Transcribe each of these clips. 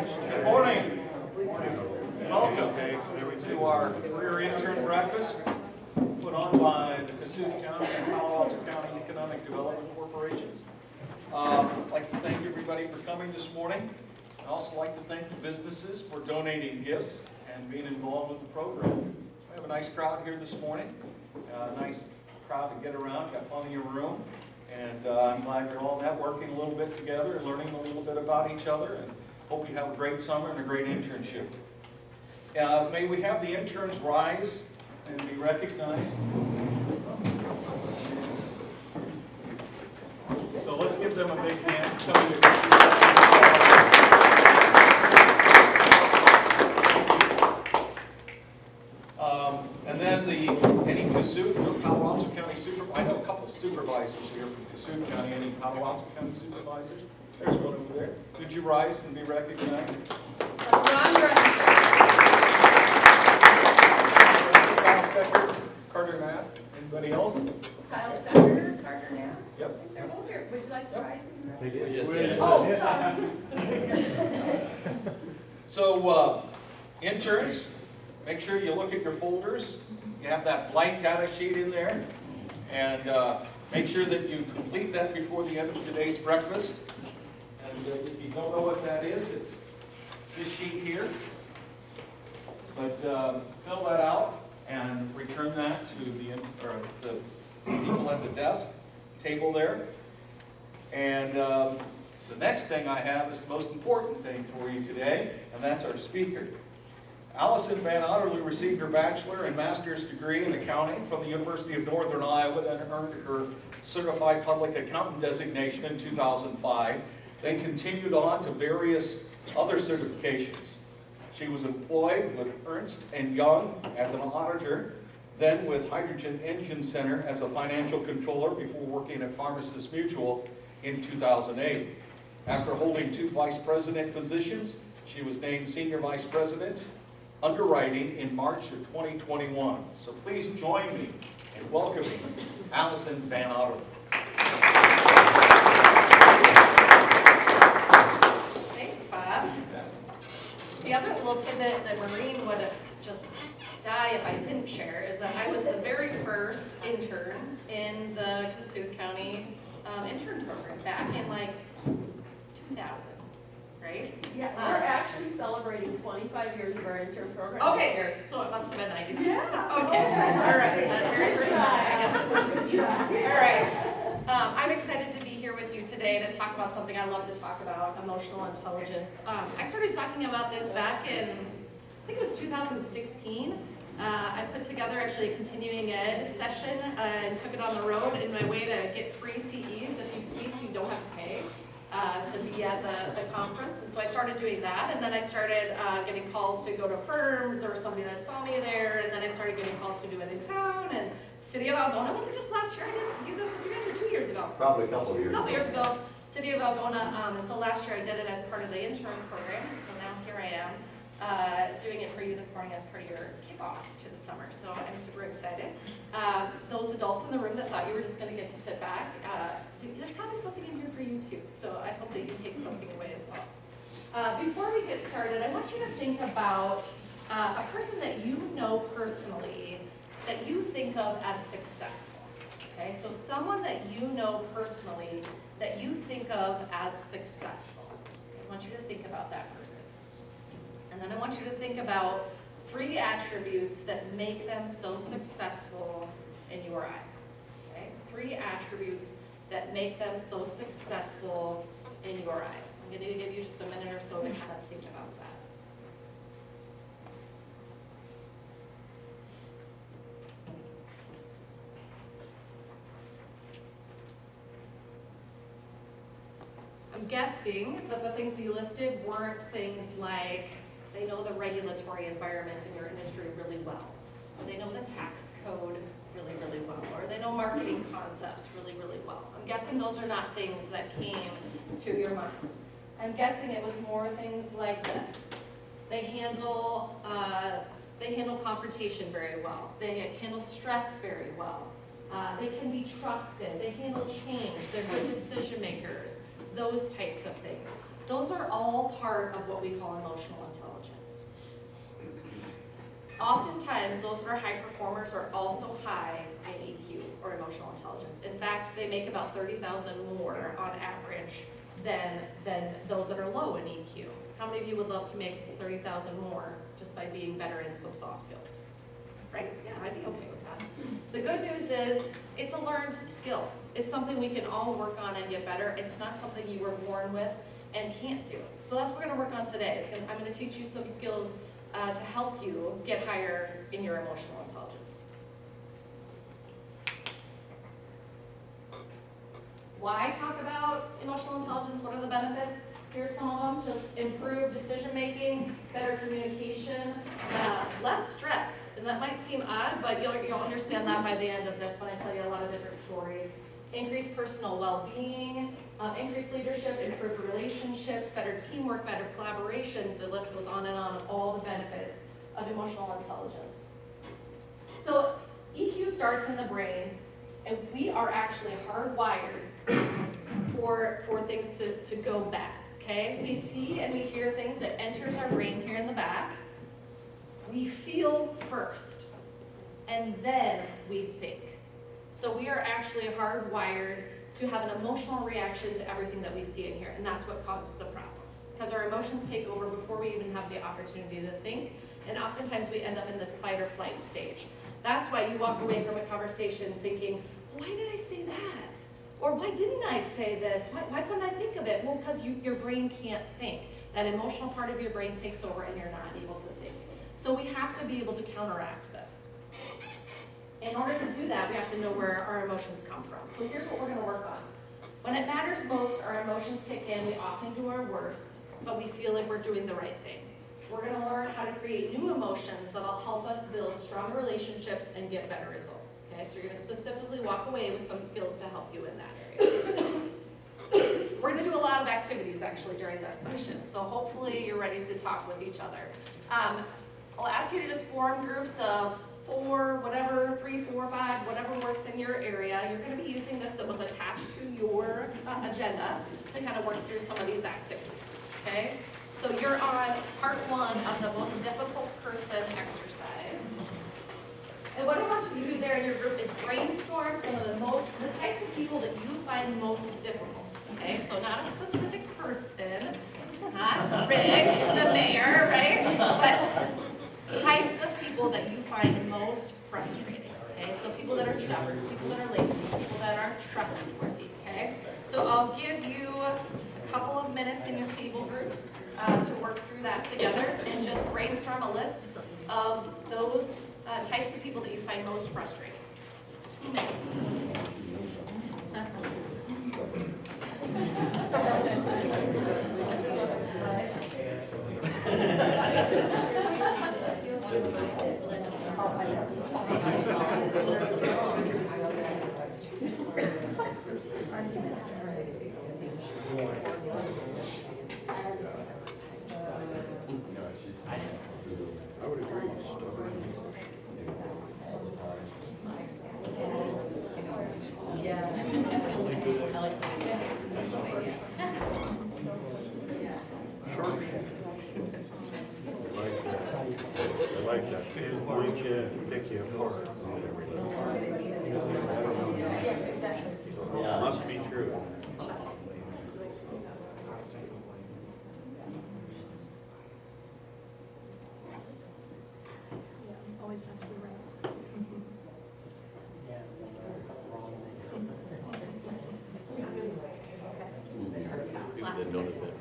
Good morning. Welcome to our career intern breakfast put on by the Cassuth County and Palo Alto County Economic Development Corporations. I'd like to thank everybody for coming this morning. I'd also like to thank the businesses for donating gifts and being involved with the program. We have a nice crowd here this morning. A nice crowd to get around, got plenty of room. And I'm glad you're all networking a little bit together and learning a little bit about each other. And hope you have a great summer and a great internship. May we have the interns rise and be recognized. So let's give them a big hand. And then any Cassuth or Palo Alto County supervisors. I know a couple of supervisors here from Cassuth County. Any Palo Alto County supervisors? There's one over there. Could you rise and be recognized? Kyle Stecker, Carter Knapp. Anybody else? Kyle Stecker, Carter Knapp. Yep. They're both here. Would you like to rise? We just did. Oh, sorry. So, interns, make sure you look at your folders. You have that blank data sheet in there. And make sure that you complete that before the end of today's breakfast. And if you don't know what that is, it's this sheet here. But fill that out and return that to the people at the desk, table there. And the next thing I have is the most important thing for you today, and that's our speaker. Allison Van Otterloo received her bachelor and master's degree in accounting from the University of Northern Iowa, then earned her certified public accountant designation in 2005, then continued on to various other certifications. She was employed with Ernst & Young as an auditor, then with Hydrogen Engine Center as a financial controller before working at Pharmacists Mutual in 2008. After holding 2 vice president positions, she was named senior vice president underwriting in March of 2021. So please join me in welcoming Allison Van Otterloo. Thanks, Bob. The other little tidbit that Maureen would just die if I didn't share is that I was the very first intern in the Cassuth County intern program back in like 2000, right? Yeah, we're actually celebrating 25 years of our intern program. Okay, so it must have been 99. Yeah. Okay, all right, that very first time, I guess it was. All right. I'm excited to be here with you today to talk about something I love to talk about, emotional intelligence. I started talking about this back in, I think it was 2016. I put together actually a continuing ed session and took it on the road in my way to get free CEs. If you speak, you don't have to pay to be at the conference. And so I started doing that, and then I started getting calls to go to firms or somebody that saw me there, and then I started getting calls to do it in town. And City of Algona, was it just last year I did this with you guys, or 2 years ago? Probably a couple of years. A couple years ago, City of Algona, and so last year I did it as part of the intern program, and so now here I am doing it for you this morning as part of your kickoff to the summer. So I'm super excited. Those adults in the room that thought you were just going to get to sit back, there's probably something in here for you too, so I hope that you take something away as well. Before we get started, I want you to think about a person that you know personally that you think of as successful. Okay, so someone that you know personally that you think of as successful. I want you to think about that person. And then I want you to think about 3 attributes that make them so successful in your eyes. Okay? 3 attributes that make them so successful in your eyes. I'm going to give you just a minute or so to kind of think about that. I'm guessing that the things you listed weren't things like they know the regulatory environment in your industry really well, or they know the tax code really, really well, or they know marketing concepts really, really well. I'm guessing those are not things that came to your mind. I'm guessing it was more things like this. They handle confrontation very well. They handle stress very well. They can be trusted. They handle change. They're good decision makers. Those types of things. Those are all part of what we call emotional intelligence. Oftentimes, those that are high performers are also high in EQ, or emotional intelligence. In fact, they make about 30,000 more on average than those that are low in EQ. How many of you would love to make 30,000 more just by being better in some soft skills? Right? Yeah, I'd be okay with that. The good news is it's a learned skill. It's something we can all work on and get better. It's not something you were born with and can't do. So that's what we're going to work on today. I'm going to teach you some skills to help you get higher in your emotional intelligence. Why talk about emotional intelligence? What are the benefits? Here's some of them. Just improved decision-making, better communication, less stress. And that might seem odd, but you'll understand that by the end of this when I tell you a lot of different stories. Increased personal well-being, increased leadership, improved relationships, better teamwork, better collaboration. The list goes on and on of all the benefits of emotional intelligence. So EQ starts in the brain, and we are actually hardwired for things to go bad. Okay, we see and we hear things that enters our brain here in the back. We feel first, and then we think. So we are actually hardwired to have an emotional reaction to everything that we see in here, and that's what causes the problem. Because our emotions take over before we even have the opportunity to think, and oftentimes we end up in this fight or flight stage. That's why you walk away from a conversation thinking, why did I say that? Or why didn't I say this? Why couldn't I think of it? Well, because your brain can't think. That emotional part of your brain takes over and you're not able to think. So we have to be able to counteract this. In order to do that, we have to know where our emotions come from. So here's what we're going to work on. When it matters most, our emotions kick in. We often do our worst, but we feel like we're doing the right thing. We're going to learn how to create new emotions that'll help us build stronger relationships and get better results. Okay, so you're going to specifically walk away with some skills to help you in that area. So we're going to do a lot of activities actually during this session, so hopefully you're ready to talk with each other. I'll ask you to just form groups of 4, whatever, 3, 4, 5, whatever works in your area. You're going to be using this that was attached to your agenda to kind of work through some of these activities. Okay, so you're on part 1 of the most difficult person exercise. And what I want you to do there in your group is brainstorm some of the types of people that you find most difficult. Okay, so not a specific person, not Rick, the mayor, right? But types of people that you find most frustrating. Okay, so people that are stubborn, people that are lazy, people that aren't trustworthy. Okay, so I'll give you a couple of minutes in your table groups to work through that together and just brainstorm a list of those types of people that you find most frustrating. 2 minutes. I would agree. Sharp shooters. I like that. Pinpoint you, pick you apart. Must be true. Always have to be right. People that don't admit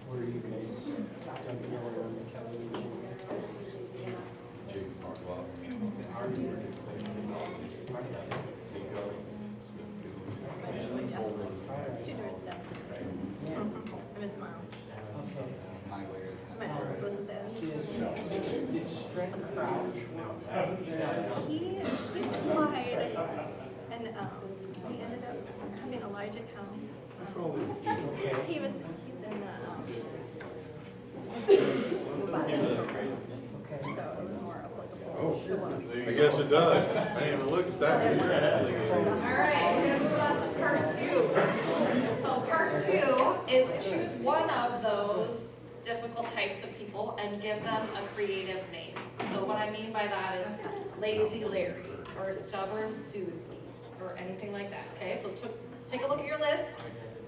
Where you guys done together on the county? Two doors down. It was mine. and we ended up having Elijah come. He's in so it was more applicable. Oh, I guess it does. I didn't even look at that. All right, we're gonna move on to part 2. So part 2 is choose one of those difficult types of people and give them a creative name. So what I mean by that is lazy Larry or stubborn Susie or anything like that, okay? So take a look at your list,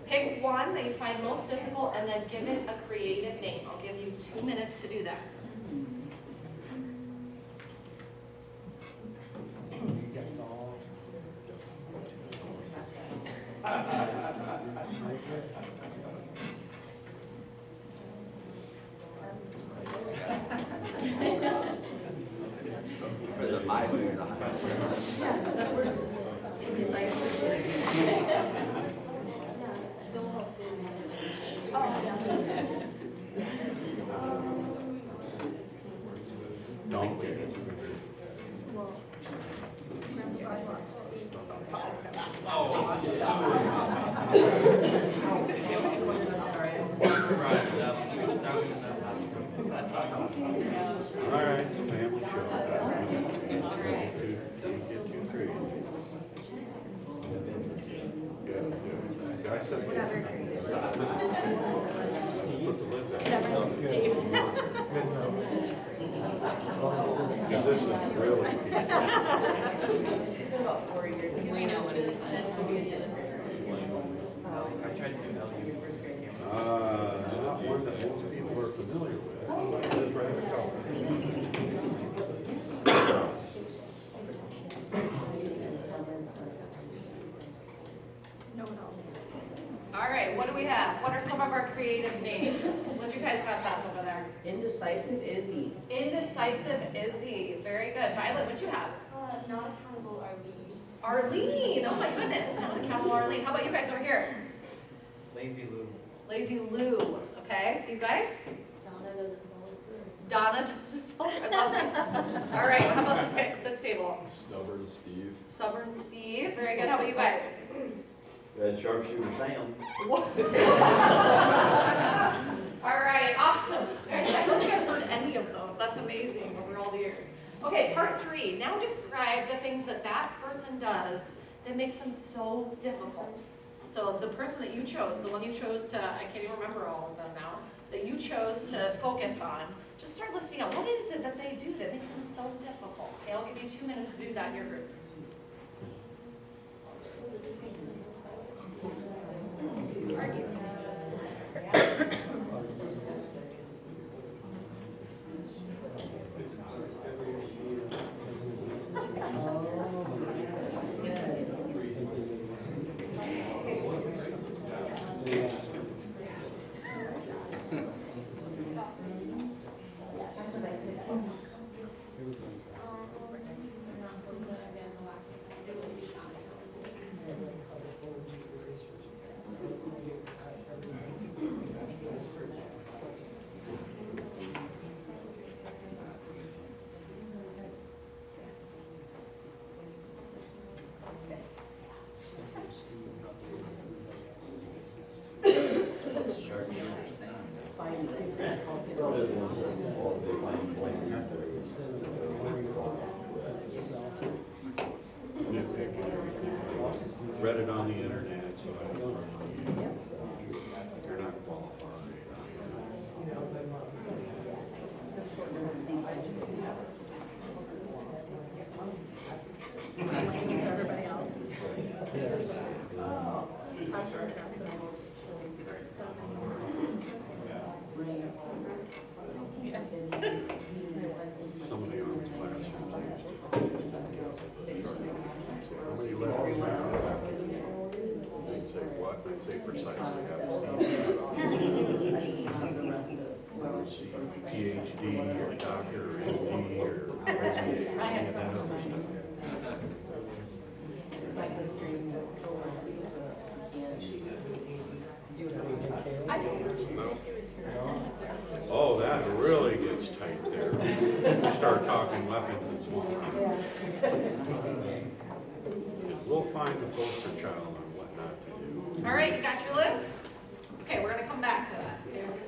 pick one that you find most difficult and then give it a creative name. I'll give you 2 minutes to do that. For the Bible, you're not. Donkey. All right, it's a family show. Get you creative. Good. Guys, put the lid back. Because this is really. We know what it is. Not one that most people are familiar with. Liz Radicott. All right, what do we have? What are some of our creative names? What do you guys have back over there? Indecisive Izzy. Indecisive Izzy. Very good. Violet, what'd you have? Not accountable Arlene. Arlene. Oh my goodness. Not accountable Arlene. How about you guys over here? Lazy Lou. Lazy Lou. Okay. You guys? Donna doesn't follow. I love these ones. All right. How about this table? Stubborn Steve. Stubborn Steve. Very good. How about you guys? Red Sharpshooter Sam. All right, awesome. Guys, I don't think I've heard any of those. That's amazing over all the years. Okay, part 3. Now describe the things that that person does that makes them so difficult. So the person that you chose, the one you chose to, I can't even remember all of them now, that you chose to focus on, just start listing out what is it that they do that makes them so difficult. Okay, I'll give you 2 minutes to do that in your group. Argues. Read it on the internet, so I don't know. You're not qualified. Everybody else. Somebody on the classroom. How many letters now? They'd say what? I'd say precisely. PhD or doctor or MD or graduate. I had some. Oh, that really gets tight there. Start talking weapons and small. We'll find the poster child on what not to do. All right, you got your list? Okay, we're gonna come back to that.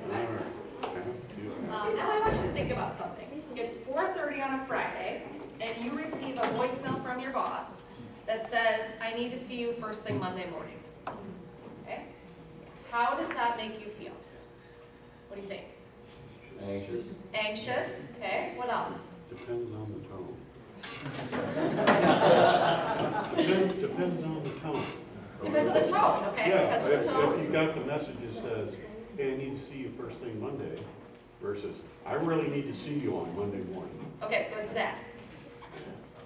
All right. Now I want you to think about something. It's 4:30 on a Friday, and you receive a voicemail from your boss that says, I need to see you first thing Monday morning. Okay? How does that make you feel? What do you think? Anxious. Anxious, okay, what else? Depends on the tone. Depends on the tone. Depends on the tone, okay? Yeah, Depends on the if tone. you got the message that says, hey, I need to see you first thing Monday, versus, I really need to see you on Monday morning. Okay, so it's that.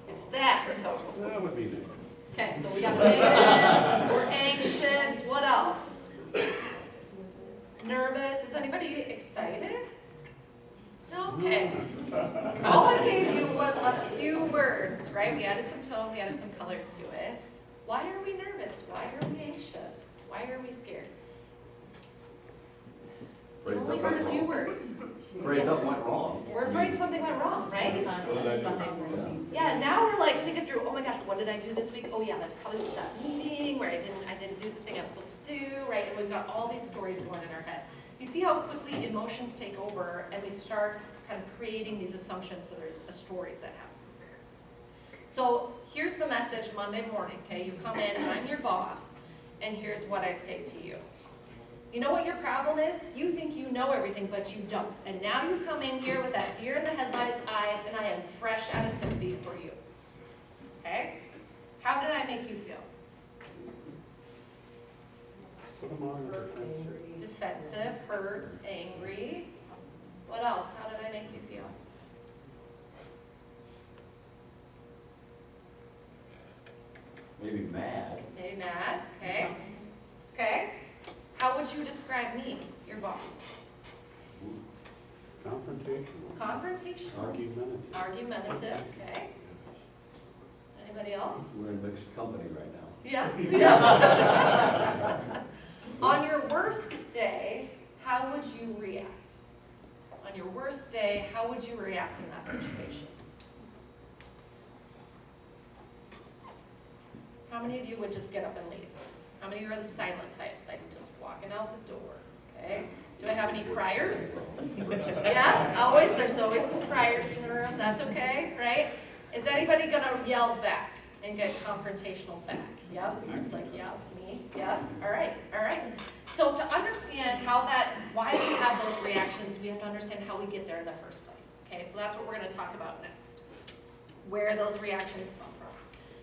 It's that tone. That would be nice. Okay, so we got negative, we're anxious, what else? Nervous, is anybody excited? No, okay. All I gave you was a few words, right? We added some tone, we added some color to it. Why are we nervous? Why are we anxious? Why are we scared? We only heard a few words. Afraid something went wrong. We're afraid something went wrong, right? Yeah, now we're like thinking through, oh my gosh, what did I do this week? Oh yeah, that's probably that meeting where I didn't do the thing I was supposed to do, right? And we've got all these stories going in our head. You see how quickly emotions take over and we start kind of creating these assumptions so there's stories that happen. So here's the message Monday morning, okay? You come in, I'm your boss, and here's what I say to you. You know what your problem is? You think you know everything, but you don't. And now you come in here with that deer in the headlights eyes, and I am fresh out of sympathy for you. Okay? How did I make you feel? Put them on defensive. Defensive, hurt, angry. What else? How did I make you feel? Maybe mad. Maybe mad. Okay. Okay. How would you describe me, your boss? Confrontational. Confrontational. Argumentative. Argumentative. Okay. Anybody else? We're in mixed company right now. Yeah. Yeah. On your worst day, how would you react? On your worst day, how would you react in that situation? How many of you would just get up and leave? How many of you are the silent type, like just walking out the door? Okay. Do I have any criers? Yeah, always. There's always some criers in the room. That's okay, right? Is anybody gonna yell back and get confrontational back? Yep. Mark's like, yeah, me. Yeah. All right. All right. So to understand why we have those reactions, we have to understand how we get there in the first place. Okay. So that's what we're going to talk about next. Where those reactions come from.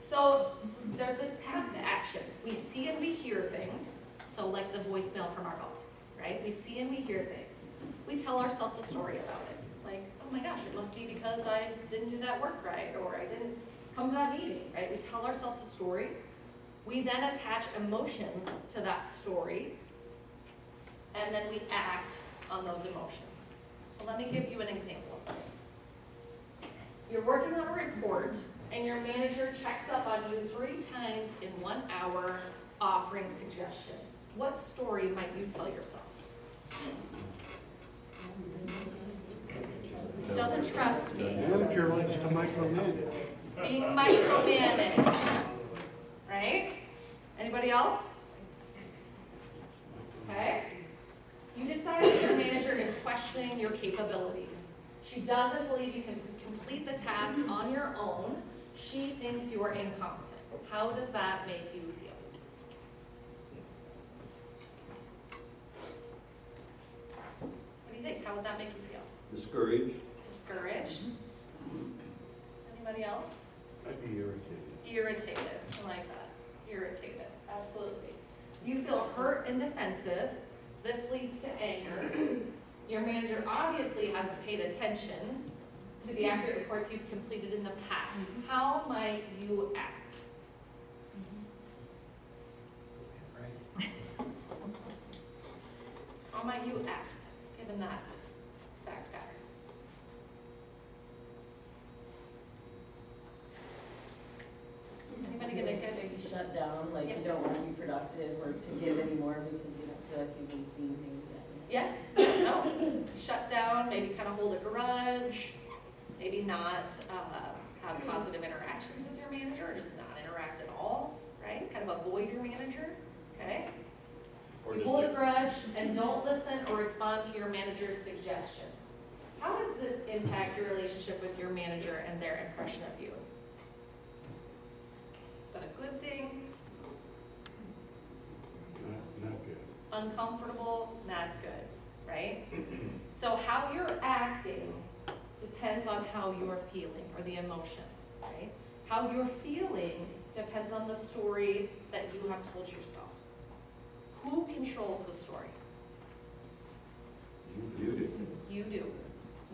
So there's this path to action. We see and we hear things. So like the voicemail from our boss, right? We see and we hear things. We tell ourselves a story about it. Like, oh my gosh, it must be because I didn't do that work right, or I didn't come to that meeting, right? We tell ourselves a story. We then attach emotions to that story, and then we act on those emotions. So let me give you an example of this. You're working on a report, and your manager checks up on you 3 times in 1 hour, offering suggestions. What story might you tell yourself? Doesn't trust me. Manager likes to micromanage. Being micromanaged, right? Anybody else? Okay. You decide that your manager is questioning your capabilities. She doesn't believe you can complete the task on your own. She thinks you are incompetent. How does that make you feel? What do you think? How would that make you feel? Discouraged. Discouraged? Anybody else? I'd be irritated. Irritated. I like that. Irritated. Absolutely. You feel hurt and defensive. This leads to anger. Your manager obviously hasn't paid attention to the accurate reports you've completed in the past. How might you act? How might you act, given that fact pattern? Anybody gonna get Maybe shut down, like you don't want to be productive or to give anymore because you don't feel like you've been seeing things yet. Yeah, no, shut down, maybe kind of hold a grudge, maybe not have positive interactions with your manager, or just not interact at all. and don't listen or respond to your manager's suggestions. How does this impact your relationship with your manager and their impression of you? Is that a good thing? Not good. Uncomfortable? Not good, right? So how you're acting depends on how you're feeling, or the emotions, right? How you're feeling depends on the story that you have told yourself. Who controls the story? You do. You do.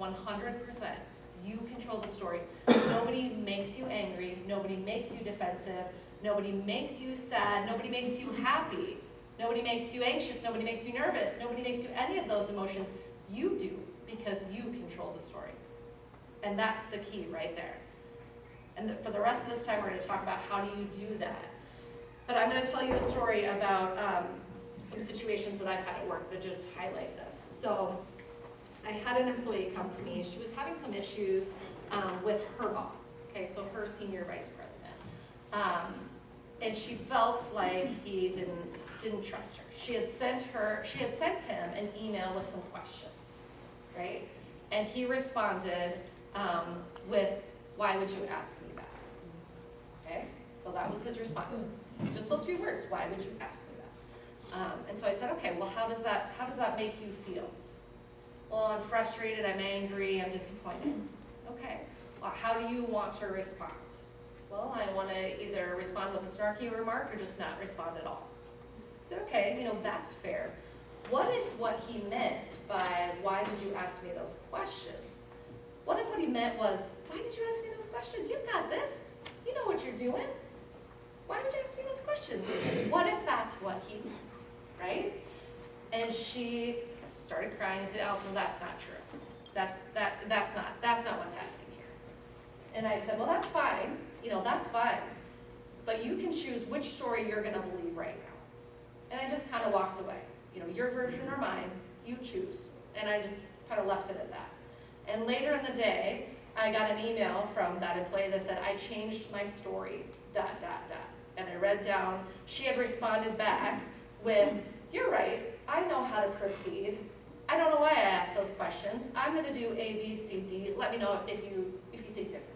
100%. You control the story. Nobody makes you angry. Nobody makes you defensive. Nobody makes you sad. Nobody makes you happy. Nobody makes you anxious. Nobody makes you nervous. Nobody makes you any of those emotions. You do, because you control the story. And that's the key right there. And for the rest of this time, we're going to talk about how do you do that. But I'm going to tell you a story about some situations that I've had at work that just highlight this. So I had an employee come to me. She was having some issues with her boss, okay, so her senior vice president. And she felt like he didn't trust her. She had sent him an email with some questions, right? And he responded with, "Why would you ask me that?" Okay, so that was his response. Just those few words. Why would you ask me that? And so I said, okay, well, how does that make you feel? Well, I'm frustrated, I'm angry, I'm disappointed. Okay, well, how do you want to respond? Well, I want to either respond with a snarky remark or just not respond at all. I said, okay, that's fair. What if what he meant by why did you ask me those questions? What if what he meant was, why did you ask me those questions? You've got this. You know what you're doing. Why did you ask me those questions? What if that's what he meant, right? And she started crying and said, Allison, that's not true. That's not what's happening here. And I said, well, that's fine. That's fine. But you can choose which story you're going to believe right now. And I just kind of walked away. Your version or mine, you choose. And I just kind of left it at that. And later in the day, I got an email from that employee that said, I changed my story, ... And I read down, she had responded back with, you're right, I know how to proceed. I don't know why I asked those questions. I'm going to do A, B, C, D. Let me know if you think different,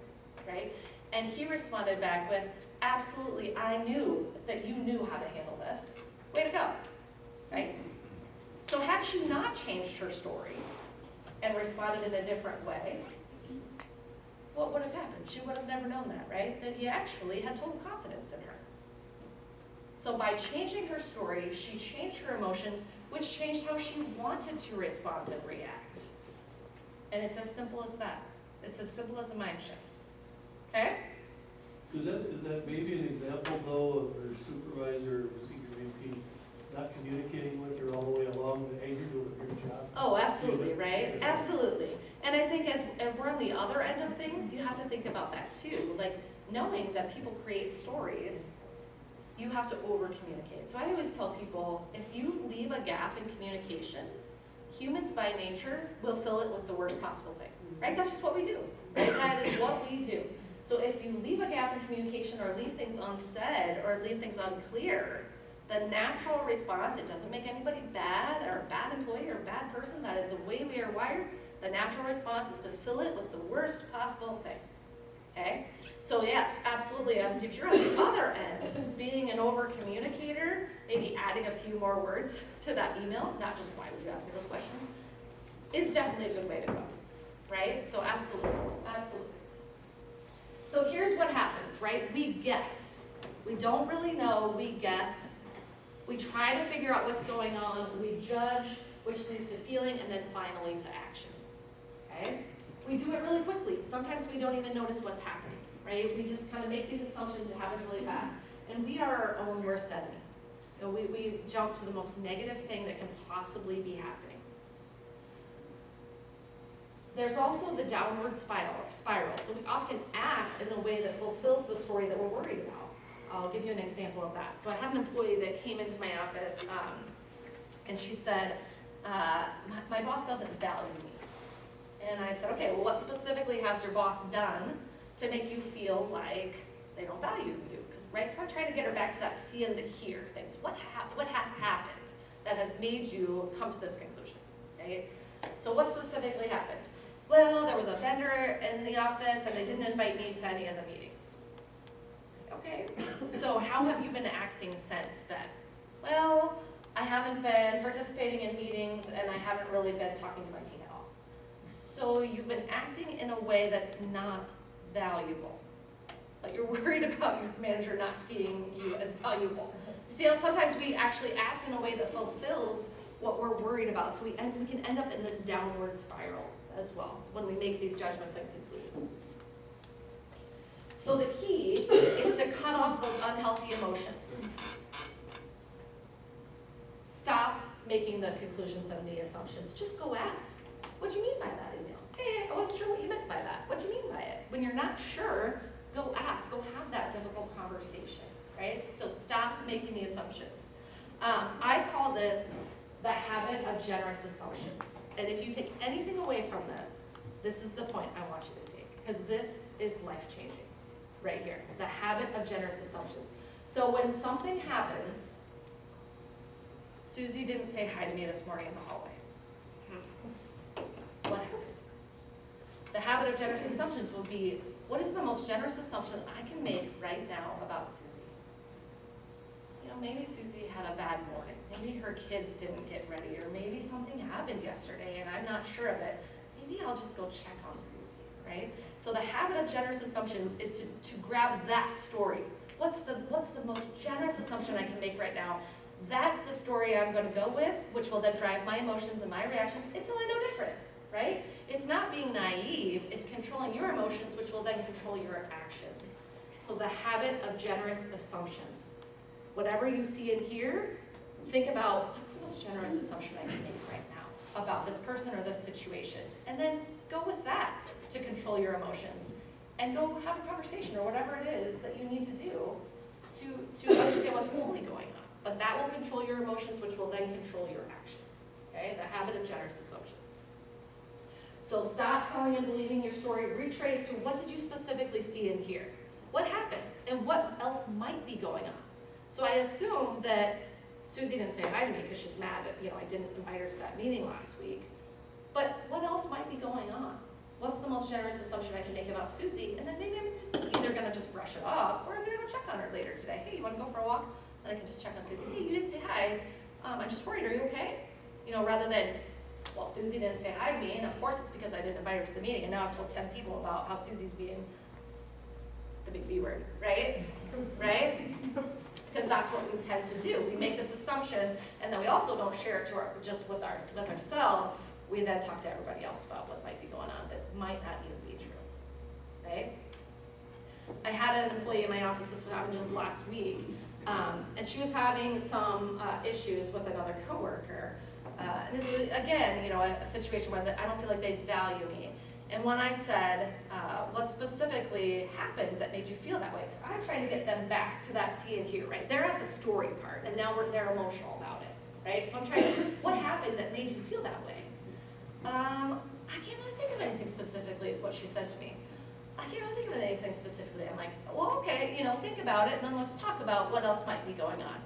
right? And he responded back with, absolutely, I knew that you knew how to handle this. Way to go, right? So had she not changed her story and responded in a different way, what would have happened? She would have never known that, right? That he actually had total confidence in her. So by changing her story, she changed her emotions, which changed how she wanted to respond and react. And it's as simple as that. It's as simple as a mind shift. Okay? Is that maybe an example, though, of her supervisor, or senior VP, not communicating with her all the way along, and you're doing a good job? Oh, absolutely, right? Absolutely. And I think as we're on the other end of things, you have to think about that too. Like, knowing that people create stories, you have to over-communicate. So I always tell people, if you leave a gap in communication, humans by nature will fill it with the worst possible thing, right? That's just what we do, right? That is what we do. So if you leave a gap in communication or leave things unsaid or leave things unclear, the natural response, it doesn't make anybody bad or a bad employee or a bad person, that is the way we are wired. The natural response is to fill it with the worst possible thing, okay? So yes, absolutely, if you're on the other end, being an over-communicator, maybe adding a few more words to that email, not just why would you ask me those questions, is definitely a good way to go, right? So absolutely, absolutely. So here's what happens, right? We guess. We don't really know, we guess. We try to figure out what's going on, we judge, which leads to feeling, and then finally to action, okay? We do it really quickly. Sometimes we don't even notice what's happening, right? We just kind of make these assumptions, it happens really fast. And we are our own worst enemy. We jump to the most negative thing that can possibly be happening. There's also the downward spiral. So we often act in a way that fulfills the story that we're worried about. I'll give you an example of that. So I had an employee that came into my office and she said, my boss doesn't value me. And I said, okay, well, what specifically has your boss done to make you feel like they don't value you? Because I'm trying to get her back to that see and the hear things. What has happened that has made you come to this conclusion, right? So what specifically happened? Well, there was a vendor in the office and they didn't invite me to any of the meetings. Okay, so how have you been acting since then? Well, I haven't been participating in meetings and I haven't really been talking to my team at all. So you've been acting in a way that's not valuable, but you're worried about your manager not seeing you as valuable. You see how sometimes we actually act in a way that fulfills what we're worried about, so we can end up in this downward spiral as well when we make these judgments and conclusions. So the key is to cut off those unhealthy emotions. Stop making the conclusions and the assumptions. Just go ask. What do you mean by that email? Hey, I wasn't sure what you meant by that. What do you mean by it? When you're not sure, go ask. Go have that difficult conversation, right? So stop making the assumptions. I call this the habit of generous assumptions. And if you take anything away from this, this is the point I want you to take, because this is life-changing right here, the habit of generous assumptions. So when something happens, Susie didn't say hi to me this morning in the hallway. What happened? The habit of generous assumptions will be, what is the most generous assumption I can make right now about Susie? You know, maybe Susie had a bad morning. Maybe her kids didn't get ready, or maybe something happened yesterday and I'm not sure of it. Maybe I'll just go check on Susie, right? So the habit of generous assumptions is to grab that story. What's the most generous assumption I can make right now? That's the story I'm going to go with, which will then drive my emotions and my reactions until I know different, right? It's not being naive, it's controlling your emotions, which will then control your actions. So the habit of generous assumptions. Whatever you see and hear, think about, what's the most generous assumption I can make right now about this person or this situation? And then go with that to control your emotions. And go have a conversation or whatever it is that you need to do to understand what's really going on. But that will control your emotions, which will then control your actions. Okay, the habit of generous assumptions. So stop telling and believing your story. Retrace to what did you specifically see and hear? What happened? And what else might be going on? So I assume that Susie didn't say hi to me because she's mad at, I didn't invite her to that meeting last week. But what else might be going on? What's the most generous assumption I can make about Susie? And then maybe I'm just either gonna just brush it off, or I'm gonna go check on her later today. Hey, you wanna go for a walk? And I can just check on Susie. Hey, you didn't say hi. I'm just worried, are you okay? Rather than, well, Susie didn't say hi to me, and of course it's because I didn't invite her to the meeting, and now I've told 10 people about how Susie's being the big B word, right? Right? Because that's what we tend to do. We make this assumption, and then we also don't share it just with ourselves. We then talk to everybody else about what might be going on that might not even be true, right? I had an employee in my office, this happened just last week, and she was having some issues with another coworker. And this is, again, a situation where I don't feel like they value me. And when I said, what specifically happened that made you feel that way? Because I'm trying to get them back to that see and hear, right? They're at the story part, and now they're emotional about it, right? So I'm trying to, what happened that made you feel that way? I can't really think of anything specifically, is what she said to me. I can't really think of anything specifically. I'm like, well, okay, think about it, and then let's talk about what else might be going on.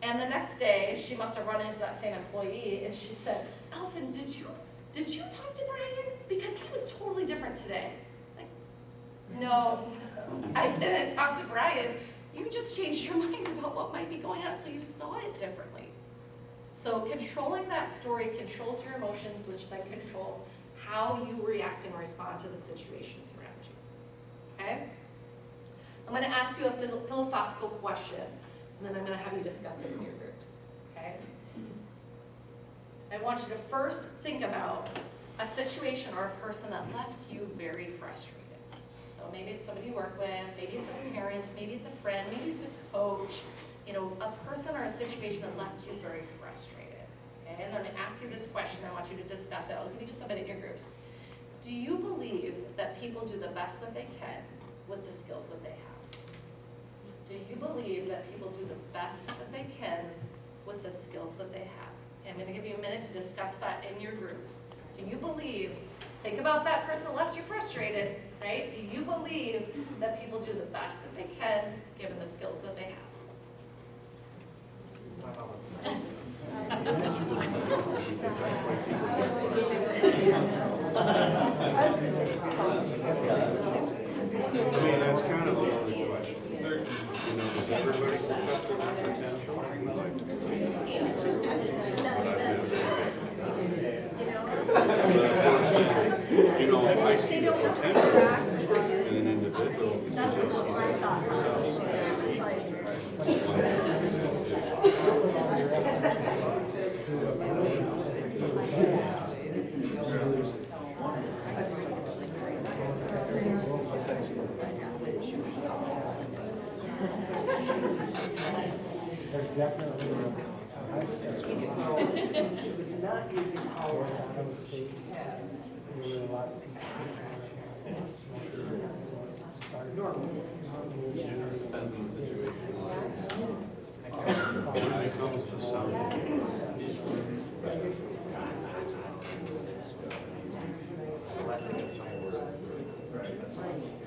And the next day, she must have run into that same employee, and she said, Allison, did you talk to Brian? Because he was totally different today. Like, no, I didn't talk to Brian. You just changed your mind about what might be going on, so you saw it differently. So controlling that story controls your emotions, which then controls how you react and respond to the situations around you, okay? I'm gonna ask you a philosophical question, and then I'm gonna have you discuss it in your groups, okay? I want you to first think about a situation or a person that left you very frustrated. So maybe it's somebody you work with, maybe it's a parent, maybe it's a friend, maybe it's a coach, a person or a situation that left you very frustrated. Okay, and I'm gonna ask you this question, I want you to discuss it. I'll give you just a minute in your groups. Do you believe that people do the best that they can with the skills that they have? Do you believe that people do the best that they can with the skills that they have? Okay, I'm gonna give you a minute to discuss that in your groups. Do you believe, think about that person that left you frustrated, right? Do you believe that people do the best that they can given the skills that they have? everybody look up to their potential? You know, I see the potential in an individual because they see I comes to some.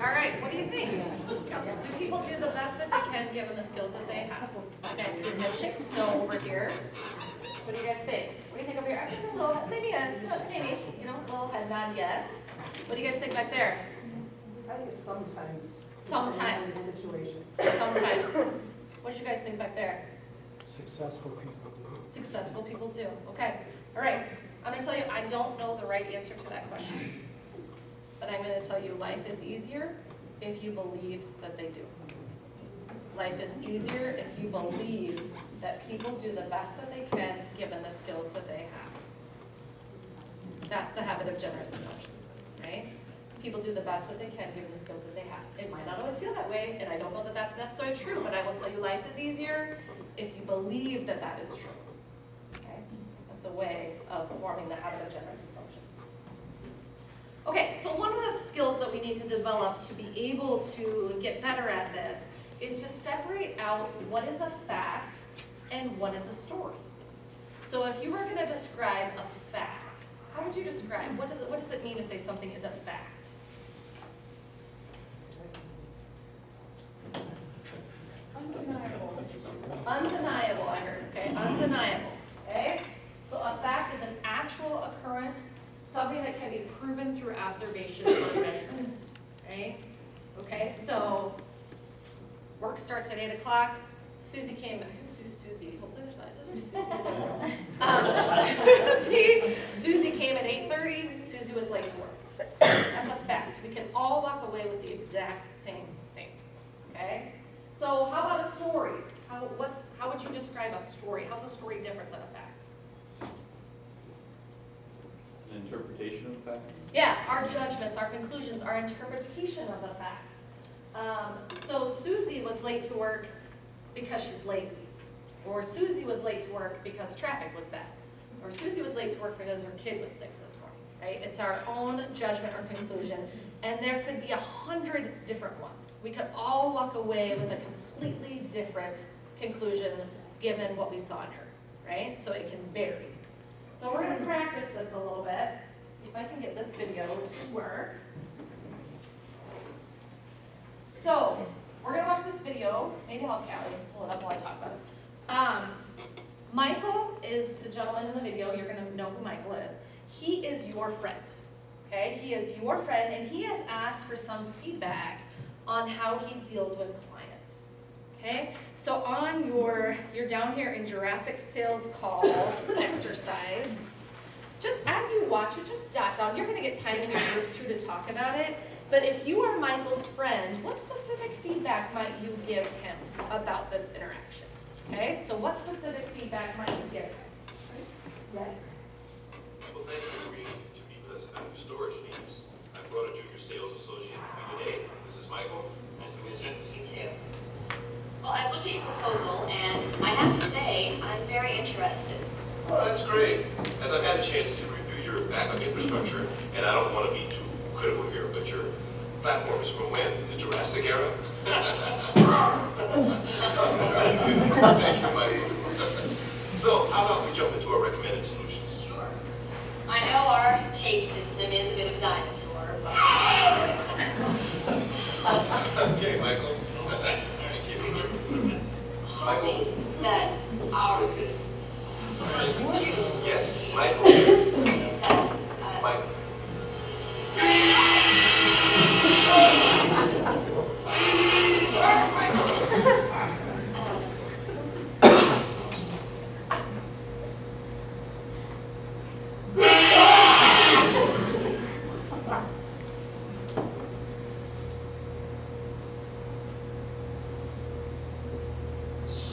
All right, what do you think? Do people do the best that they can given the skills that they have? Okay, so no chicks, no over here. What do you guys think? What do you think over here? I think a little, maybe, you know, a little head nod, yes. What do you guys think back there? I think it's sometimes. Sometimes. Depending on the situation. Sometimes. What do you guys think back there? Successful people do. Successful people do. Okay. All right. I'm going to tell you, I don't know the right answer to that question. But I'm going to tell you, life is easier if you believe that they do. Life is easier if you believe that people do the best that they can given the skills that they have. That's the habit of generous assumptions, right? People do the best that they can given the skills that they have. It might not always feel that way, and I don't know that that's necessarily true, but I will tell you life is easier if you believe that that is true. Okay? That's a way of forming the habit of generous assumptions. Okay, so one of the skills that we need to develop to be able to get better at this is to separate out what is a fact and what is a story. So if you were going to describe a fact, how would you describe, what does it mean to say something is a fact? Undeniable. Undeniable, I heard, okay, undeniable, okay? So a fact is an actual occurrence, something that can be proven through observation or measurement, right? Okay, so work starts at 8 o'clock. Susie came, who's Susie? Hopefully there's not, is there Susie? Susie came at 8:30, Susie was late to work. That's a fact. We can all walk away with the exact same thing, okay? So how about a story? How would you describe a story? How's a story different than a fact? An interpretation of the fact? Yeah, our judgments, our conclusions, our interpretation of the facts. So Susie was late to work because she's lazy. Or Susie was late to work because traffic was bad. Or Susie was late to work because her kid was sick this morning, right? It's our own judgment or conclusion. And there could be 100 different ones. We could all walk away with a completely different conclusion given what we saw in her, right? So it can vary. So we're going to practice this a little bit. If I can get this video to work. So we're going to watch this video. Maybe I'll have Callie pull it up while I talk about it. Michael is the gentleman in the video. You're going to know who Michael is. He is your friend. Okay? He is your friend, and he has asked for some feedback on how he deals with clients. Okay? So on you're down here in Jurassic Sales Call exercise. Just as you watch it, just jot down. You're going to get time in your groups too to talk about it. But if you are Michael's friend, what specific feedback might you give him about this interaction? Okay? So what specific feedback might you give him? Yeah. Well, thanks for agreeing to meet with us about your storage needs. I brought a junior sales associate with me today. This is Michael. Nice to meet you. You too. Well, I've looked at your proposal, and I have to say, I'm very interested. Well, that's great. As I've had a chance to review your backup infrastructure, and I don't want to be too critical here, but your platform is from when? The Jurassic era? Thank you, Michael. So, how about we jump into our recommended solutions? Sure. I know our tape system is a bit of a dinosaur, but... Okay, Michael. Thank you. Michael? That our... Yes, Michael. Michael.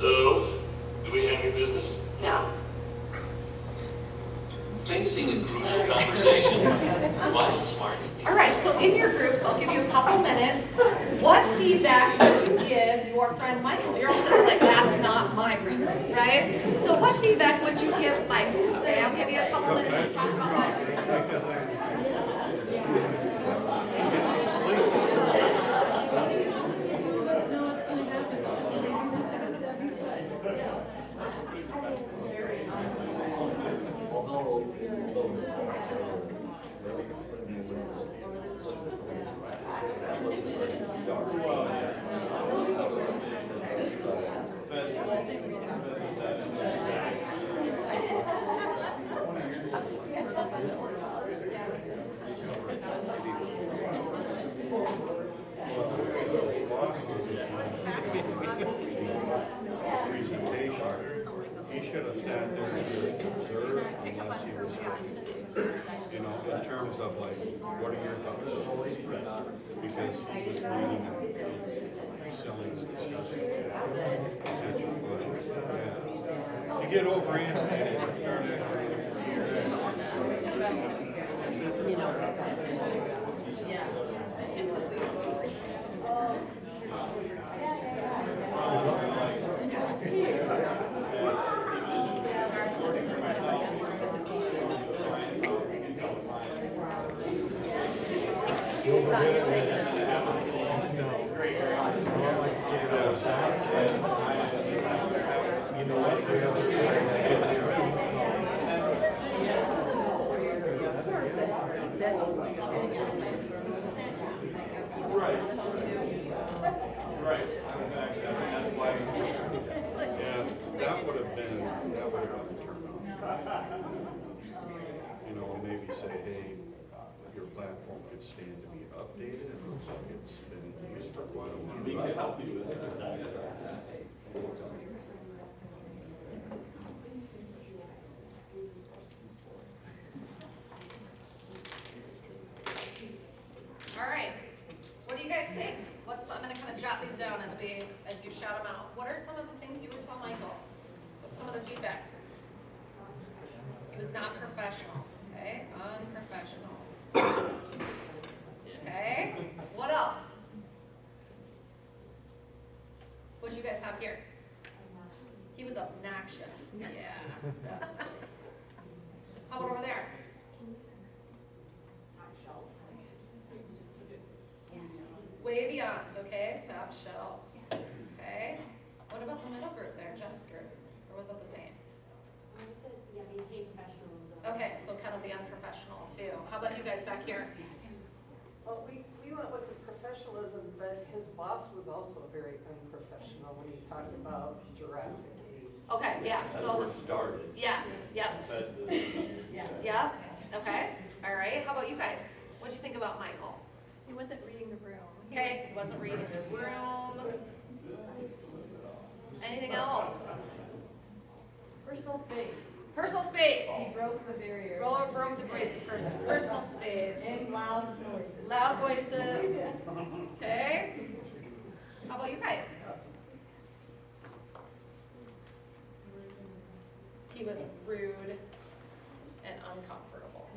So, do we have any business? No. Facing a crucial conversation. Vital smarts. All right, so in your groups, I'll give you a couple minutes. What feedback would you give your friend Michael? You're all sitting like, that's not my friend, right? So what feedback would you give Michael? Okay, I'll give you a couple minutes to talk about that. He should have sat there and just observed unless he was, you know, in terms of like, what are your thoughts? Because he was leading and selling and discussing potential budgets. Yeah. To get overanimated and start that would have been the turnout. You know, maybe say, hey, your platform could stand to be updated. It looks like it's been used for quite a while. We can help you with it. All right, what do you guys think? I'm gonna kind of jot these down as you shout them out. What are some of the things you would tell Michael? What's some of the feedback? He was not professional, okay? Unprofessional. Okay, what else? What did you guys have here? He was obnoxious. Yeah. Definitely. How about over there? Way beyond, okay? Top shelf. Okay. What about the middle group there, Jeff's group? Or was that the same? Yeah, maintain professionalism. Okay, so kind of the unprofessional too. How about you guys back here? Well, we went with the professionalism, but his boss was also very unprofessional when he talked about Jurassic Age. Okay, yeah, That's so, where it started. yeah, But, yeah, okay. All right, how about you guys? What'd you think about Michael? He wasn't reading the room. Okay, wasn't reading the room. Anything else? Personal space. Personal space. Broke the barrier. Broke the brace of personal space. And loud noises. Loud voices. Okay. How about you guys? He was rude and uncomfortable.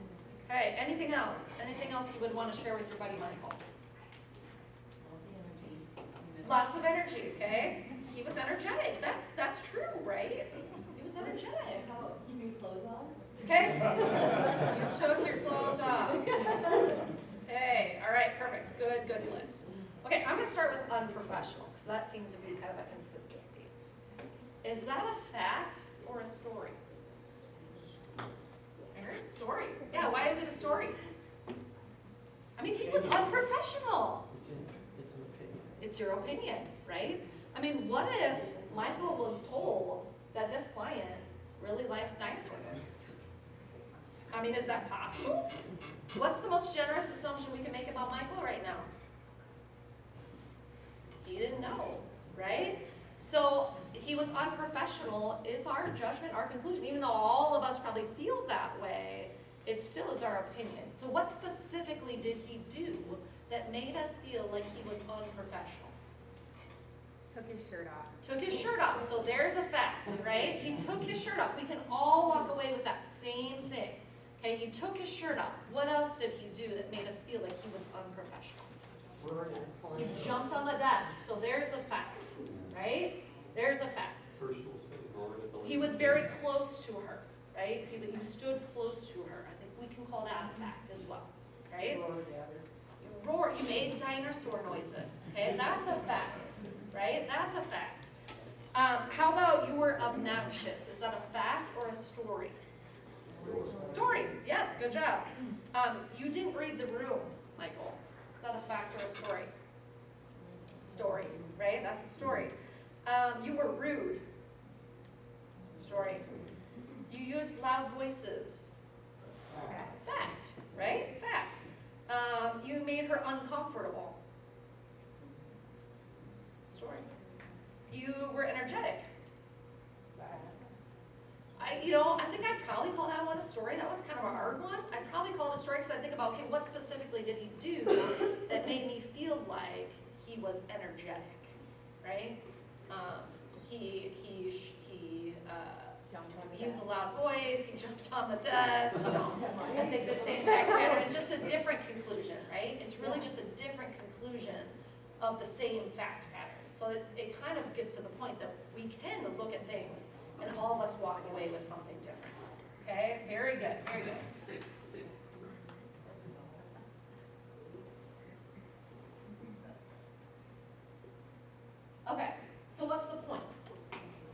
Okay, anything else? Anything else you would want to share with your buddy Michael? Lots of energy, okay? He was energetic. That's true, right? He was energetic. How about keeping clothes on? Okay? You took your clothes off. Okay, all right, perfect. Good list. Okay, I'm gonna start with unprofessional, because that seemed to be kind of a consistent theme. Is that a fact or a story? Aaron, story. Yeah, why is it a story? I mean, he was unprofessional. It's an opinion. It's your opinion, right? I mean, what if Michael was told that this client really likes dinosaur noises? I mean, is that possible? What's the most generous assumption we can make about Michael right now? He didn't know, right? So he was unprofessional is our judgment, our conclusion. Even though all of us probably feel that way, it still is our opinion. So what specifically did he do that made us feel like he was unprofessional? Took his shirt off. Took his shirt off, so there's a fact, right? He took his shirt off. We can all walk away with that same thing. Okay, he took his shirt off. What else did he do that made us feel like he was unprofessional? He jumped on the desk, so there's a fact, right? There's a fact. Personal space. He was very close to her, right? He stood close to her. I think we can call that a fact as well, right? You roared, you made dinosaur noises, okay? That's a fact, right? That's a fact. How about you were obnoxious? Is that a fact or a story? Story, yes, good job. You didn't read the room, Michael. Is that a fact or a story? Story, right? That's a story. You were rude. Story. You used loud voices. Fact, right? Fact. You made her uncomfortable. Story. You were energetic. I think I'd probably call that one a story. That one's kind of a hard one. I'd probably call it a story because I think about, okay, what specifically did he do that made me feel like he was energetic, right? He used a loud voice, he jumped on the desk, I think the same fact pattern. It's just a different conclusion, right? It's really just a different conclusion of the same fact pattern. So it kind of gets to the point that we can look at things and all of us walk away with something different. Okay, very good, very good. Okay, so what's the point?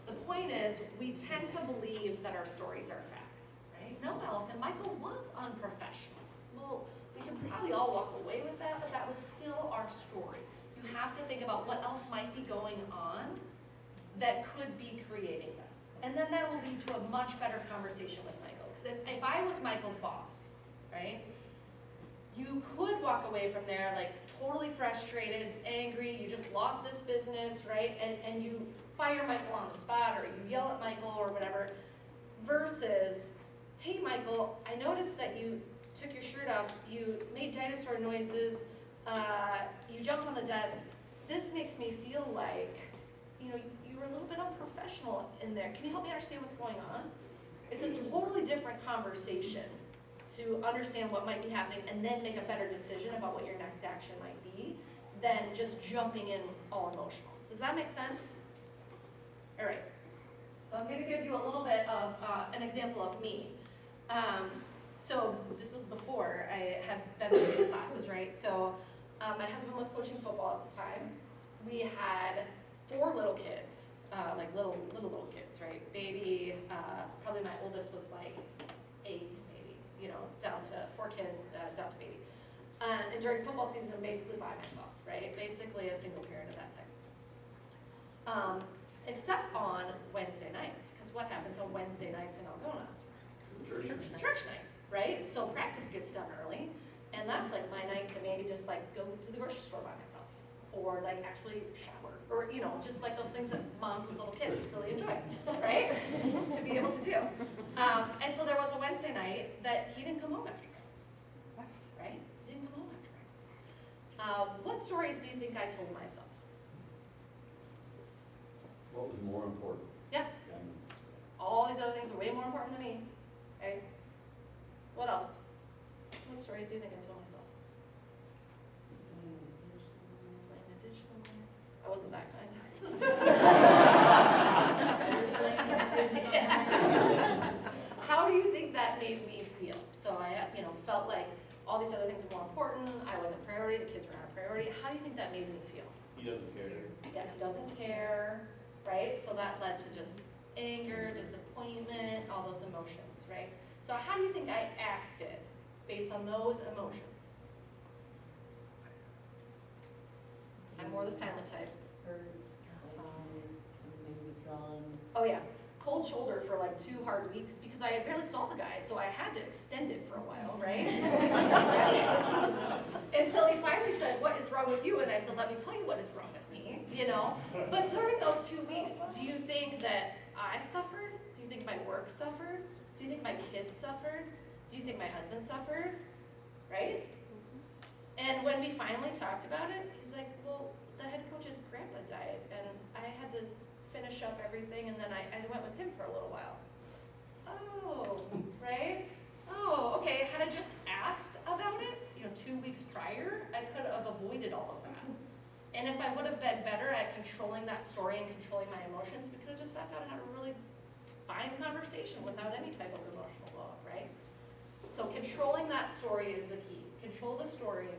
The point is we tend to believe that our stories are facts, right? No, Allison, Michael was unprofessional. Well, we can probably all walk away with that, but that was still our story. You have to think about what else might be going on that could be creating this. And then that will lead to a much better conversation with Michael. Because if I was Michael's boss, right, you could walk away from there like totally frustrated, angry, you just lost this business, right? And you fire Michael on the spot or you yell at Michael or whatever, versus, hey Michael, I noticed that you took your shirt off, you made dinosaur noises, you jumped on the desk. This makes me feel like, you were a little bit unprofessional in there. Can you help me understand what's going on? It's a totally different conversation to understand what might be happening and then make a better decision about what your next action might be than just jumping in all emotional. Does that make sense? All right. So I'm going to give you a little bit of an example of me. So this was before I had been in these classes, right? So my husband was coaching football at the time. We had 4 little kids, like little kids, right? Baby, probably my oldest was like 8 maybe, down to 4 kids, down to baby. And during football season, I'm basically by myself, right? Basically a single parent at that time. Except on Wednesday nights, because what happens on Wednesday nights in Algona? Church night, right? So practice gets done early, and that's like my night to maybe just like go to the grocery store by myself, or like actually shower, or just like those things that moms with little kids really enjoy, right? To be able to do. And so there was a Wednesday night that he didn't come home after practice, right? He didn't come home after practice. What stories do you think I told myself? What was more important? Yeah. All these other things are way more important than me. Okay? What else? What stories do you think I told myself? Slaying a dish somewhere. I wasn't that kind. Yeah. How do you think that made me feel? So I, felt like all these other things were more important. I wasn't priority. The kids were not a priority. How do you think that made me feel? He doesn't care. Yeah, he doesn't care, right? So that led to just anger, disappointment, all those emotions, right? So how do you think I acted based on those emotions? I'm more the silent type. Oh yeah, cold shoulder for like 2 hard weeks because I barely saw the guy, so I had to extend it for a while, right? Until he finally said, "What is wrong with you?" And I said, "Let me tell you what is wrong with me," But during those 2 weeks, do you think that I suffered? Do you think my work suffered? Do you think my kids suffered? Do you think my husband suffered? Right? And when we finally talked about it, he's like, "Well, the head coach's grandpa died, and I had to finish up everything, and then I went with him for a little while. Oh, right? Oh, okay, had I just asked about it, 2 weeks prior, I could have avoided all of that. And if I would have been better at controlling that story and controlling my emotions, we could have just sat down and had a really fine conversation without any type of emotional blow up, right? So controlling that story is the key. Control the story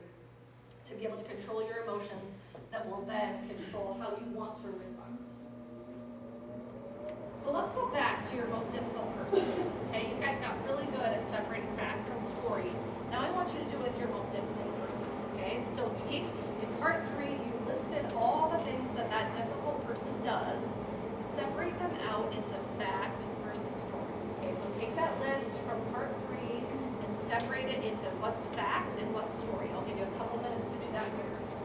to be able to control your emotions that will then control how you want to respond. So let's go back to your most difficult person. Okay, you guys got really good at separating fact from story. Now I want you to do it with your most difficult person. Okay, so take, in part 3, you listed all the things that that difficult person does. Separate them out into fact versus story. Okay, so take that list from part 3 and separate it into what's fact and what's story. I'll give you a couple minutes to do that in your groups.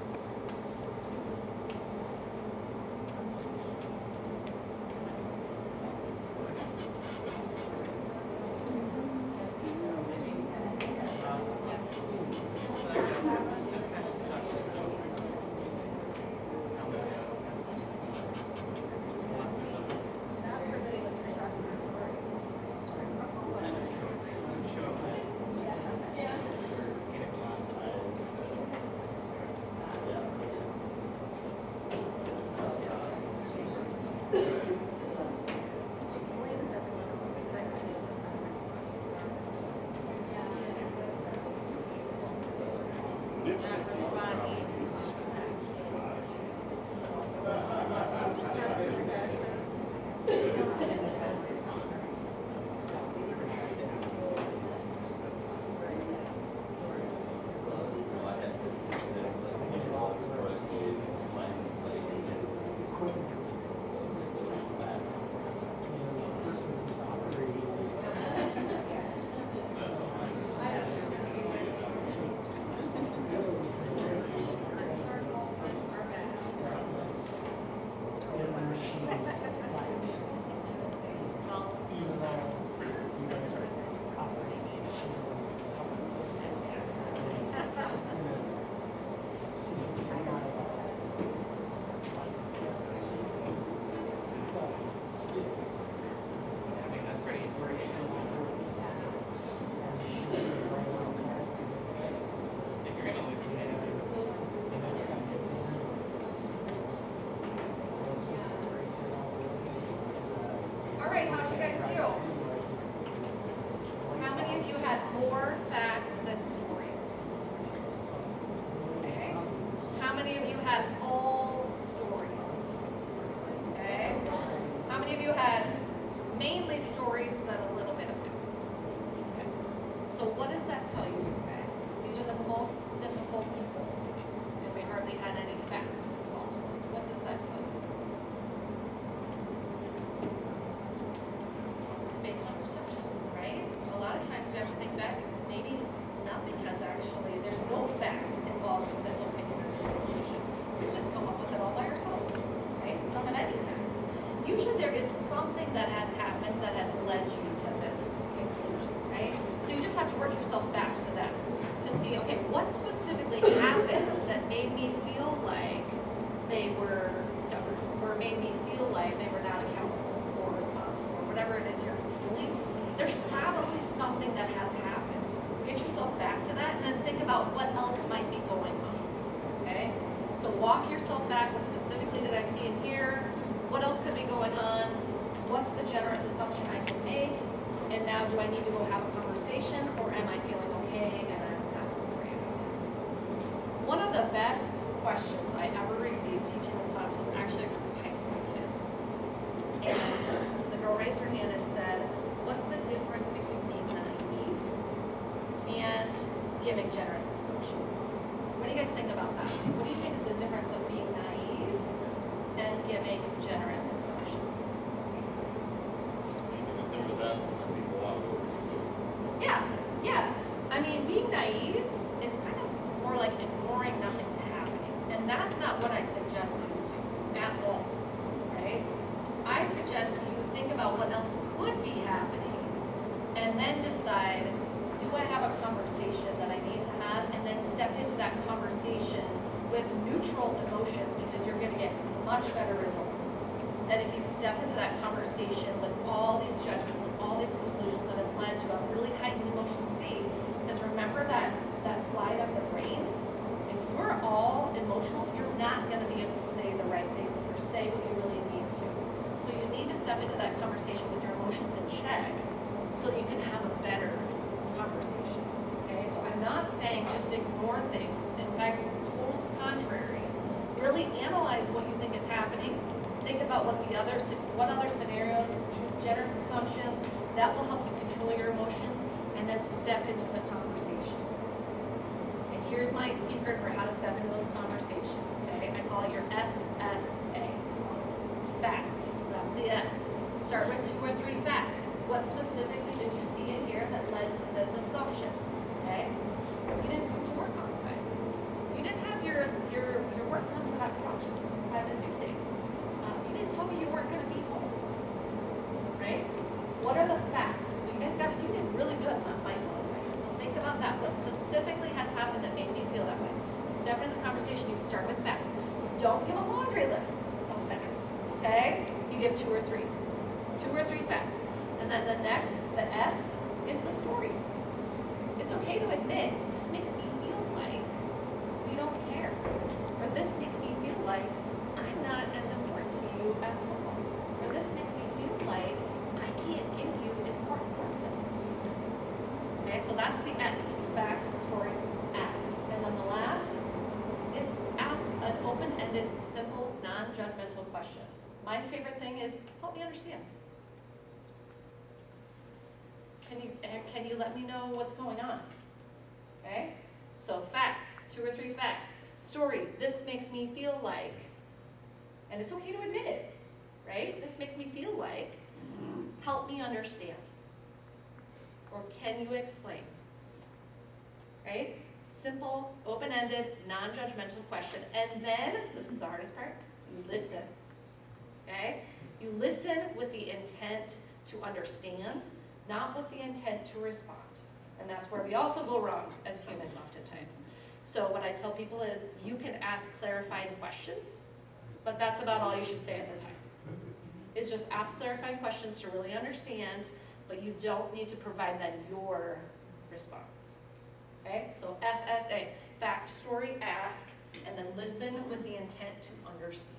Walk yourself back. What specifically did I see in here? What else could be going on? What's the generous assumption I can make? And now do I need to go have a conversation, or am I feeling okay and I'm not going to worry about it? One of the best questions I ever received teaching this class was actually a group of high school kids. And the girl raised her hand and said, what's the difference between being naive and giving generous assumptions? What do you guys think about that? What do you think is the difference of being naive and giving generous assumptions? Yeah. I mean, being naive is kind of more like ignoring nothing's happening. And that's not what I suggest that you do at all, right? I suggest you think about what else could be happening and then decide, do I have a conversation that I need to have, and then step into that conversation with neutral emotions because you're gonna get much better results than if you step into that conversation with all these judgments and all these conclusions that have led to a really heightened emotion state. Because remember that slide of the brain? If you're all emotional, you're not gonna be able to say the right things or say what you really need to. So you need to step into that conversation with your emotions in check so that you can have a better conversation. Okay, so I'm not saying just ignore things. In fact, total contrary. Really analyze what you think is happening. Think about what other scenarios, generous assumptions, that will help you control your emotions, and then step into the conversation. And here's my secret for how to step into those conversations, okay? I call it your FSA. Fact, that's the F. Start with 2 or 3 facts. What specifically did you see in here that led to this assumption, okay? You didn't come to work on time. You didn't have your work done for that project by the due date. You didn't tell me you weren't gonna be home, right? What are the facts? So you did really good on that Michael assignment. So think about that. What specifically has happened that made me feel that way? You step into the conversation, you start with facts. Don't give a laundry list of facts, okay? You give 2 or 3. 2 or 3 facts. And then the next, the S, is the story. It's okay to admit, this makes me feel like you don't care. Or this makes me feel like I'm not as important to you as football. Or this makes me feel like I can't give you important work that needs to be done. Okay, so that's the S, fact, story, ask. And then the last is ask an open-ended, simple, non-judgmental question. My favorite thing is, help me understand. Can you let me know what's going on? Okay? So fact, 2 or 3 facts. Story, this makes me feel like, and it's okay to admit it, right? This makes me feel like, help me understand. Or can you explain? Right? Simple, open-ended, non-judgmental question. And then, this is the hardest part, you listen. Okay? You listen with the intent to understand, not with the intent to respond. And that's where we also go wrong as humans oftentimes. So what I tell people is, you can ask clarifying questions, but that's about all you should say at the time. Is just ask clarifying questions to really understand, but you don't need to provide then your response. Okay, so FSA, fact, story, ask, and then listen with the intent to understand.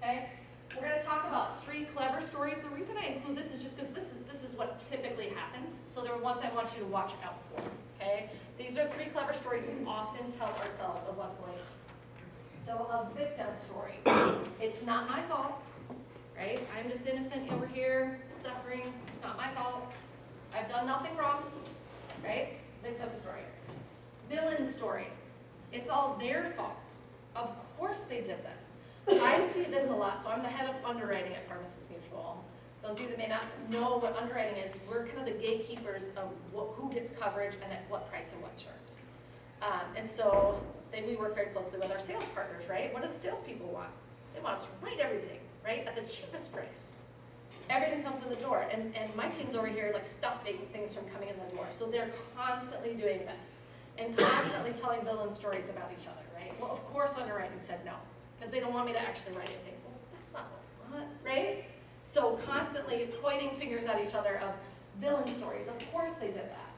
Okay? We're going to talk about 3 clever stories. The reason I include this is just because this is what typically happens. So there are ones I want you to watch out for. Okay? These are 3 clever stories we often tell ourselves of what's going on. So a victim story. It's not my fault, right? I'm just innocent over here suffering. It's not my fault. I've done nothing wrong, right? Victim story. Villain story. It's all their fault. Of course they did this. I see this a lot, so I'm the head of underwriting at Pharmacists Mutual. Those of you that may not know what underwriting is, we're kind of the gatekeepers of who gets coverage and at what price and what terms. And so we work very closely with our sales partners, right? What do the salespeople want? They want us to write everything, right? At the cheapest price. Everything comes in the door, and my team's over here like stopping things from coming in the door. So they're constantly doing this and constantly telling villain stories about each other, right? Well, of course underwriting said no, because they don't want me to actually write anything. Well, that's not what we want, right? So constantly pointing fingers at each other of villain stories. Of course they did that.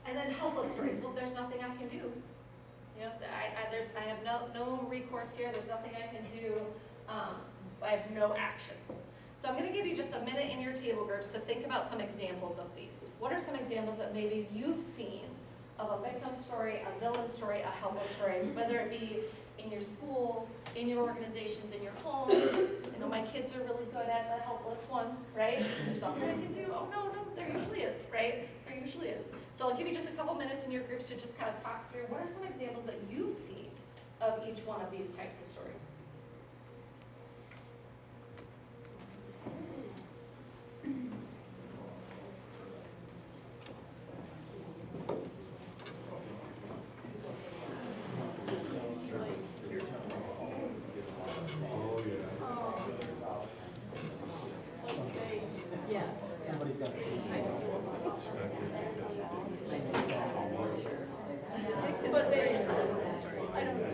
And then helpless stories. Well, there's nothing I can do. You know, I have no recourse here. There's nothing I can do. I have no actions. So I'm going to give you just a minute in your table groups to think about some examples of these. What are some examples that maybe you've seen of a victim story, a villain story, a helpless story, whether it be in your school, in your organizations, in your homes? I know my kids are really good at the helpless one, right? There's something I can do. Oh, no, there usually is, right? There usually is. So I'll give you just a couple minutes in your groups to just kind of talk through what are some examples that you've seen of each one of these types of stories. I don't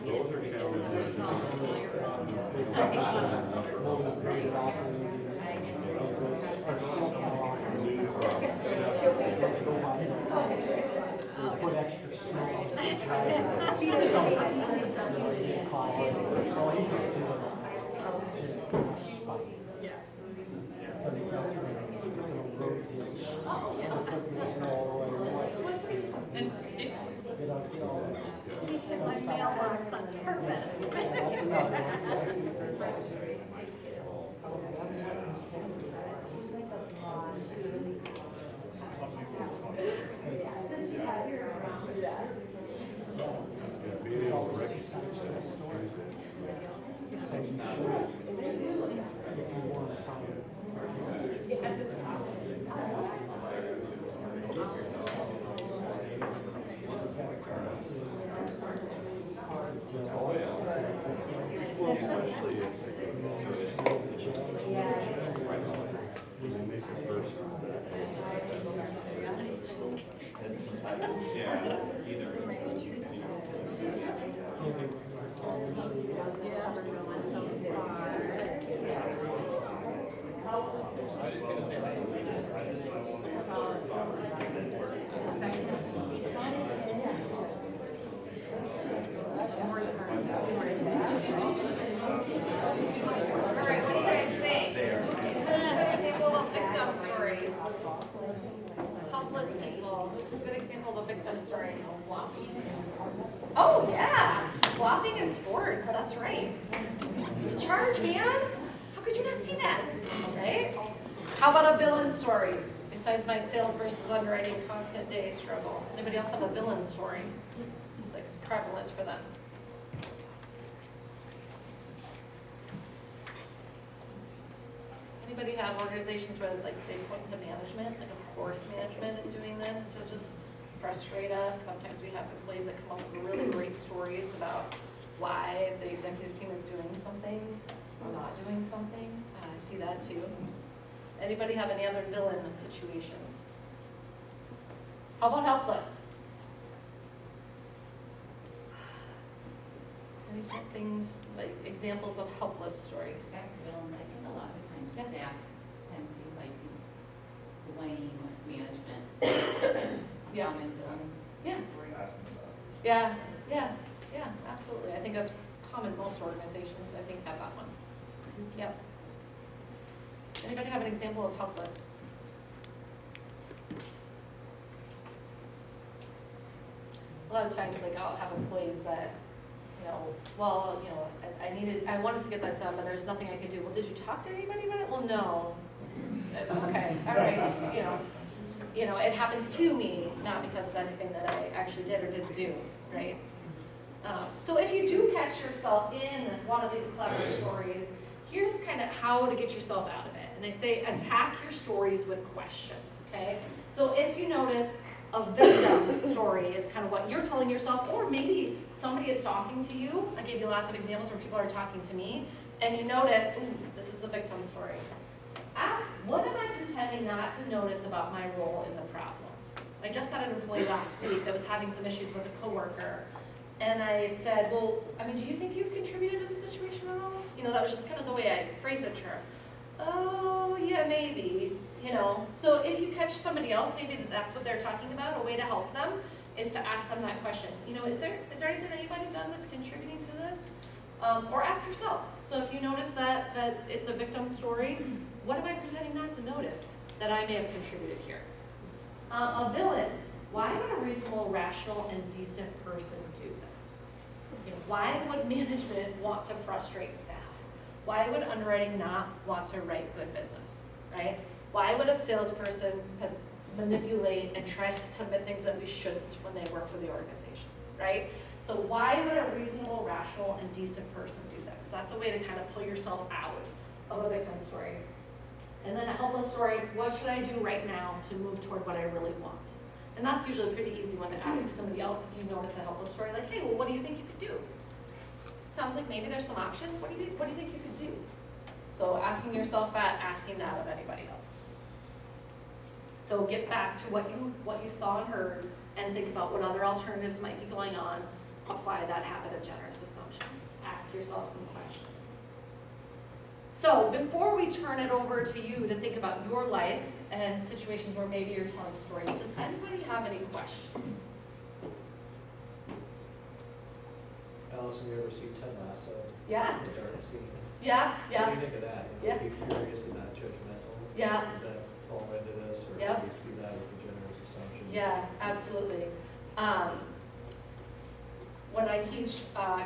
Those are challenges. Put extra snow on the driveway. So he's just doing it to spite. So they don't road ditch to put the snow and get all that. In my mailbox on purpose. That's another one. Yeah, being able to recognize that. If you want to find Well, especially if when they make a first. And sometimes, yeah, either All right, what do you guys think? What's a good example of a victim story? Helpless people. What's a good example of a victim story? Oh, yeah. Flopping in sports. That's right. It's a charge, man. How could you not see that? Right? How about a villain story? Besides my sales versus underwriting constant day struggle. Anybody else have a villain story? Like it's prevalent for them? Anybody have organizations where like they point to management, like of course management is doing this to just frustrate us? Sometimes we have employees that come up with really great stories about why the executive team is doing something or not doing something. I see that too. Anybody have any other villain situations? How about helpless? Any things, like examples of helpless stories? I think a lot of times Yeah. staff tend to like to blame management. Yeah. Common villain Yeah. stories. Yeah, absolutely. I think that's common, most organizations, I think, have that one. Yep. Anybody have an example of helpless? A lot of times, like, I'll have employees that, well, I wanted to get that done, but there's nothing I could do. Well, did you talk to anybody about it? Well, no. Okay, all right, it happens to me, not because of anything that I actually did or didn't do, right? So if you do catch yourself in one of these clever stories, here's kind of how to get yourself out of it. And they say attack your stories with questions, okay? So if you notice a victim story is kind of what you're telling yourself, or maybe somebody is talking to you. I gave you lots of examples where people are talking to me, and you notice, ooh, this is the victim story. Ask, what am I pretending not to notice about my role in the problem? I just had an employee last week that was having some issues with a coworker, and I said, well, do you think you've contributed to the situation at all? That was just kind of the way I phrased it to her. Oh, yeah, maybe, So if you catch somebody else, maybe that's what they're talking about, a way to help them is to ask them that question. Is there anything that you might have done that's contributing to this? Or ask yourself. So if you notice that it's a victim story, what am I pretending not to notice that I may have contributed here? A villain. Why would a reasonable, rational, and decent person do this? Why would management want to frustrate staff? Why would underwriting not want to write good business, right? Why would a salesperson manipulate and try to submit things that we shouldn't when they work for the organization, right? So why would a reasonable, rational, and decent person do this? That's a way to kind of pull yourself out of a victim story. And then a helpless story, what should I do right now to move toward what I really want? And that's usually a pretty easy one to ask somebody else if you notice a helpless story, like, hey, well, what do you think you could do? Sounds like maybe there's some options. What do you think you could do? So asking yourself that, asking that of anybody else. So get back to what you saw and heard, and think about what other alternatives might be going on ask yourself some questions. So before we turn it over to you to think about your life and situations where maybe you're telling stories, does anybody have any questions? Allison, you ever see Ted Lasso? Yeah. The dark scene? Yeah, What do yeah, you think of that? Yeah. Be curious and not judgmental? yeah, Does that fall into this, or Yep. do you see that as a generous assumption? yeah, absolutely. When I teach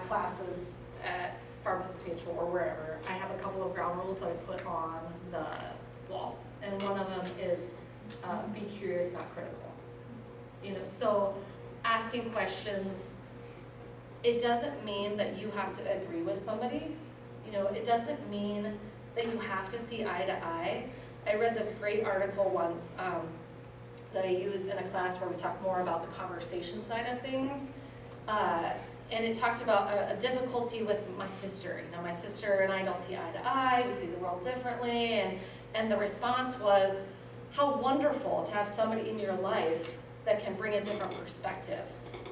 classes at Pharmacists Mutual or wherever, I have a couple of ground rules that I put on the wall. And one of them is be curious, not critical. You know, so asking questions, it doesn't mean that you have to agree with somebody. You know, it doesn't mean that you have to see eye to eye. I read this great article once that I use in a class where we talk more about the conversation side of things. And it talked about a difficulty with my sister. You know, my sister and I don't see eye to eye, we see the world differently, and the response was, how wonderful to have somebody in your life that can bring a different perspective.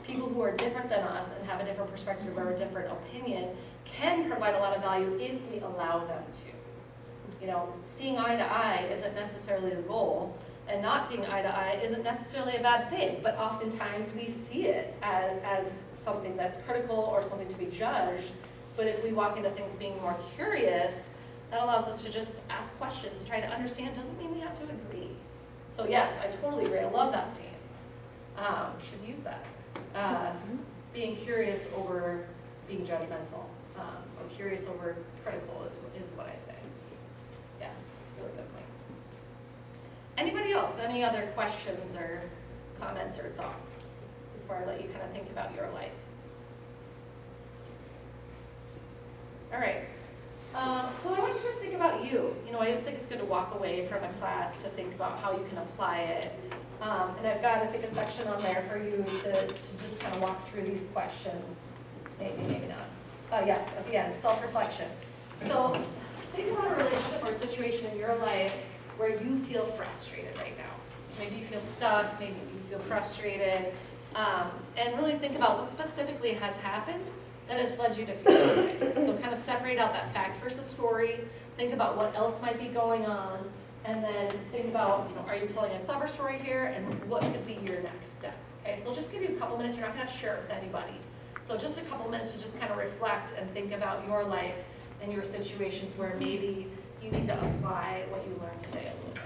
People who are different than us and have a different perspective or a different opinion can provide a lot of value if we allow them to. You know, seeing eye to eye isn't necessarily the goal, and not seeing eye to eye isn't necessarily a bad thing, but oftentimes we see it as something that's critical or something to be judged. But if we walk into things being more curious, that allows us to just ask questions and try to understand. Doesn't mean we have to agree. So yes, I totally agree. I love that scene. Should use that. Being curious over being judgmental, or curious over critical is what I say. Yeah, it's a really good point. Anybody else? Any other questions or comments or thoughts before I let you kind of think about your life? All right. So I want you to just think about you. You know, I always think it's good to walk away from a class to think about how you can apply it. And I've got, I think, a section on there for you to just kind of walk through these questions. Maybe, maybe not. Yes, at the end, self-reflection. So think about a relationship or a situation in your life where you feel frustrated right now. Maybe you feel stuck, maybe you feel frustrated, and really think about what specifically has happened that has led you to feel that way. So kind of separate out that fact versus story, think about what else might be going on, and then think about, you know, are you telling a clever story here, and what could be your next step? Okay, so I'll just give you a couple minutes. You're not going to share it with anybody. So just a couple minutes to just kind of reflect and think about your life and your situations where maybe you need to apply what you learned today a little bit.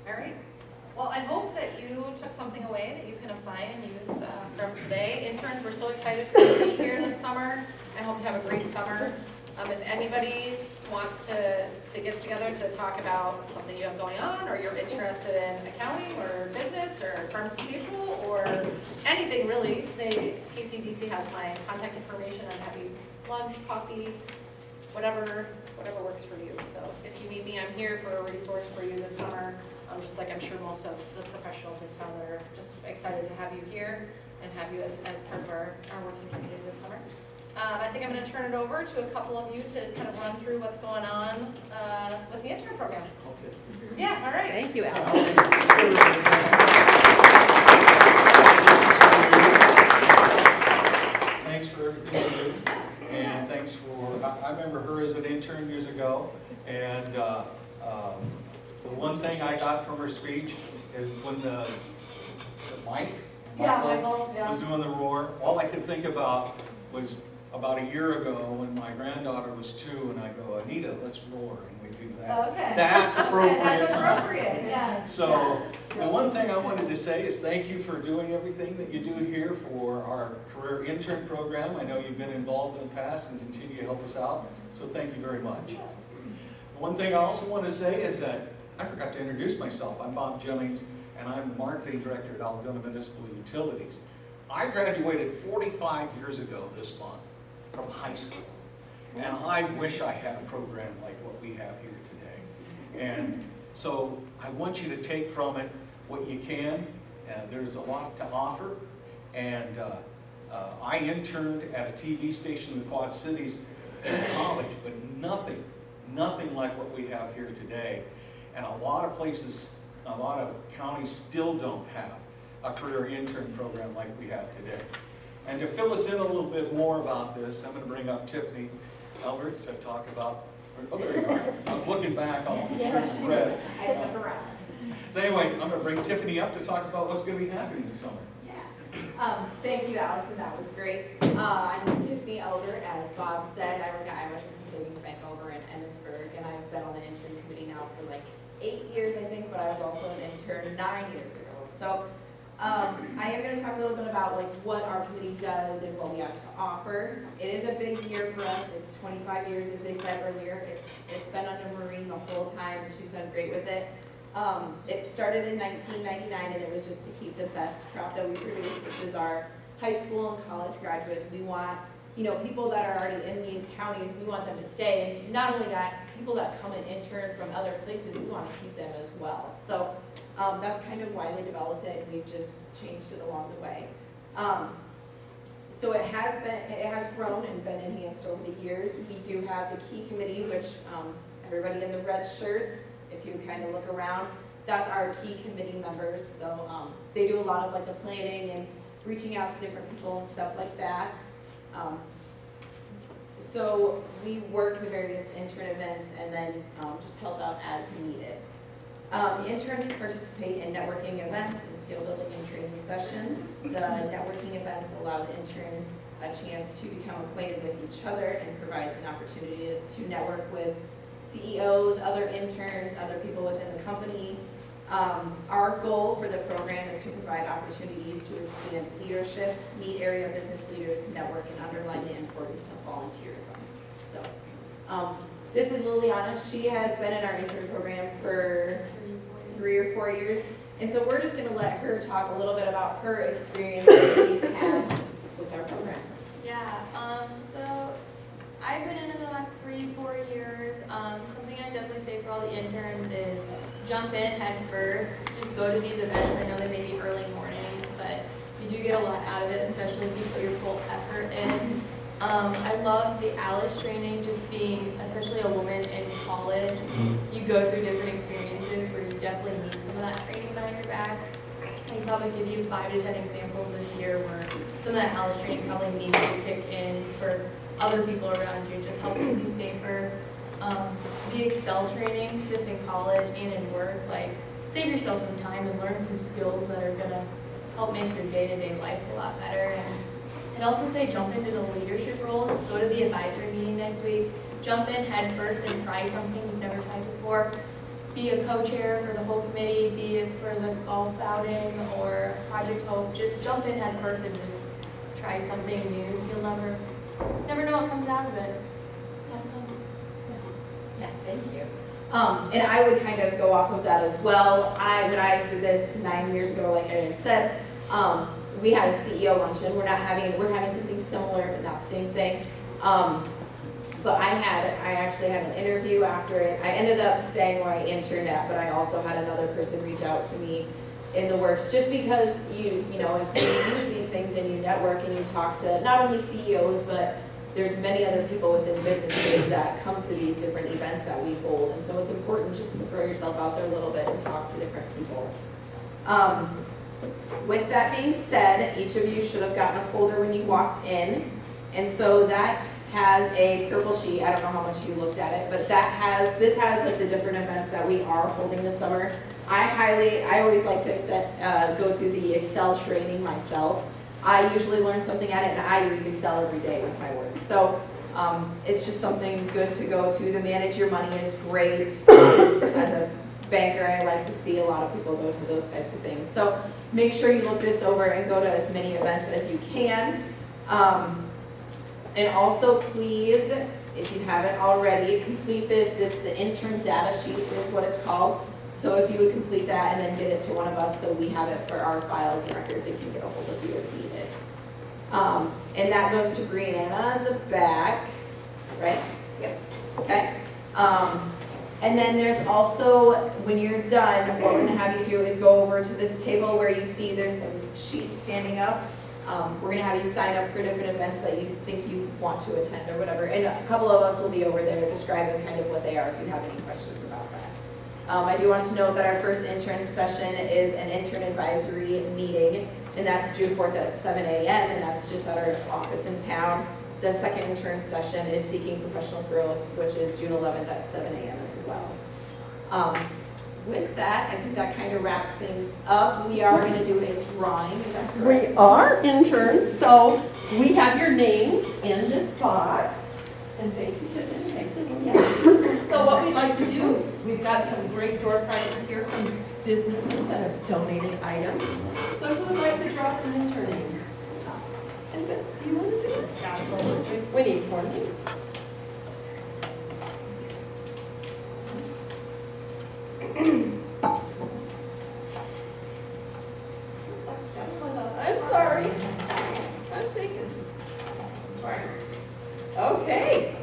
All right. Well, I hope that you took something away that you can apply and use from today. Interns, we're so excited for you to be here this summer. I hope you have a great summer. If anybody wants to get together to talk about something you have going on, or you're interested in accounting or business or pharmacy mutual or anything really, KCDC has my contact information. I'm happy lunch, coffee, whatever works for you. So if you need me, I'm here for a resource for you this summer. Just like I'm sure most of the professionals in town that are just excited to have you here and have you as part of our working community this summer. I think I'm going to turn it over to a couple of you to kind of run through what's going on with the intern program. Okay. Yeah, all right. Thank you, Al. Thanks for everything you do, and thanks for, I remember her as an intern years ago, and the one thing I got from her speech is when Michael was doing the roar, all I could think about was about a year ago when my granddaughter was 2, and I go, Anita, let's roar, and we do that. Okay. That's appropriate. That's time. appropriate, yes. So, the one thing I wanted to say is thank you for doing everything that you do here for our career intern program. I know you've been involved in the past and continue to help us out, so thank you very much. One thing I also want to say is that I forgot to introduce myself. I'm Bob Jennings, and I'm the marketing director at Algona Municipal Utilities. I graduated 45 years ago this month from high school, and I wish I had a program like what we have here today. And so I want you to take from it what you can, and there's a lot to offer. And I interned at a TV station in the Quad Cities in college, but nothing like what we have here today. And a lot of places, a lot of counties still don't have a career intern program like we have today. And to fill us in a little bit more about this, I'm going to bring up Tiffany Albert to talk about, oh, there you are. I was looking back, all the shirts is red. I step around. So anyway, I'm going to bring Tiffany up to talk about what's going to be happening this summer. Thank you, Allison. That was great. I'm Tiffany Elder. As Bob said, I work at Iowa Trust and Savings Bank over in Emmitsburg, and I've been on the intern committee now for like 8 years, I think, but I was also an intern 9 years ago. So I am going to talk a little bit about like what our committee does and what we have to offer. It is a big year for us. It's 25 years, as they said earlier. It's been under Maureen the whole time, and she's done great with it. It started in 1999, and it was just to keep the best crop that we produce, which is our high school and college graduates. We want, people that are already in these counties, we want them to stay. And not only that, people that come and intern from other places, we want to keep them as well. So that's kind of why they developed it, and we've just changed it along the way. So it has grown and been enhanced over the years. We do have the key committee, which everybody in the red shirts, if you kind of look around, that's our key committee members. So they do a lot of like the planning and reaching out to different people and stuff like that. So we work the various intern events and then just help out as needed. Interns participate in networking events and skill building and training sessions. The networking events allow the interns a chance to become acquainted with each other and provides an opportunity to network with CEOs, other interns, other people within the company. Our goal for the program is to provide opportunities to expand leadership, meet area business leaders, network, and underline the importance of volunteerism. So this is Liliana. She has been in our intern program for 3 or 4 years. And so we're just going to let her talk a little bit about her experience that she's had with our program. Yeah, so I've been in it the last 3-4 years. Something I definitely say for all the interns is jump in head first. Just go to these events. I know they may be early mornings, but you do get a lot out of it, especially if you put your full effort in. I love the Alice training, just being, especially a woman in college, you go through different experiences where you definitely need some of that training behind your back. I can probably give you 5 to 10 examples this year where some of that Alice training probably needs to kick in for other people around you, just helping you safer. The Excel training, just in college and in work, like save yourself some time and learn some skills that are gonna help make your day-to-day life a lot better. And I'd also say jump into the leadership roles. Go to the advisory meeting next week. Jump in head first and try something you've never tried before. Be a co-chair for the whole committee, be it for the golf outing or Project Hope. Just jump in head first and just try something new. You'll never know what comes out of it. Yeah, thank you. And I would kind of go off of that as well. When I did this 9 years ago, like I had said, we had a CEO luncheon. We're having something similar, but not the same thing. But I actually had an interview after it. I ended up staying where I interned at, but I also had another person reach out to me in the works, just because you use these things and you network and you talk to not only CEOs, but there's many other people within businesses that come to these different events that we hold. And so it's important just to throw yourself out there a little bit and talk to different people. With that being said, each of you should have gotten a folder when you walked in. And so that has a purple sheet. I don't know how much you looked at it, but this has like the different events that we are holding this summer. I always like to go to the Excel training myself. I usually learn something at it, and I use Excel every day with my work. So it's just something good to go to. The Manage Your Money is great. As a banker, I like to see a lot of people go to those types of things. So make sure you look this over and go to as many events as you can. And also, please, if you haven't already, complete this. It's the intern data sheet is what it's called. So if you would complete that and then get it to one of us so we have it for our files and records, it can get a hold of you if needed. And that goes to Brianna in the back, right? Yep. Okay. And then there's also, when you're done, what we're going to have you do is go over to this table where you see there's some sheets standing up. We're going to have you sign up for different events that you think you want to attend or whatever. And a couple of us will be over there describing kind of what they are if you have any questions about that. I do want to note that our first intern session is an intern advisory meeting, and that's June 4th at 7 a.m., and that's just at our office in town. The second intern session is Seeking Professional Growth, which is June 11th at 7 a.m. as well. With that, I think that kind of wraps things up. We are going to do a drawing, is that correct? We are interns, so we have your names in this box. And thank you, Tiffany. So what we'd like to do, we've got some great door prizes here from businesses that have donated items. So if you would like to draw some intern names. And do you want to do it? Absolutely. We need 4 names. I'm sorry. I'm shaking. Okay.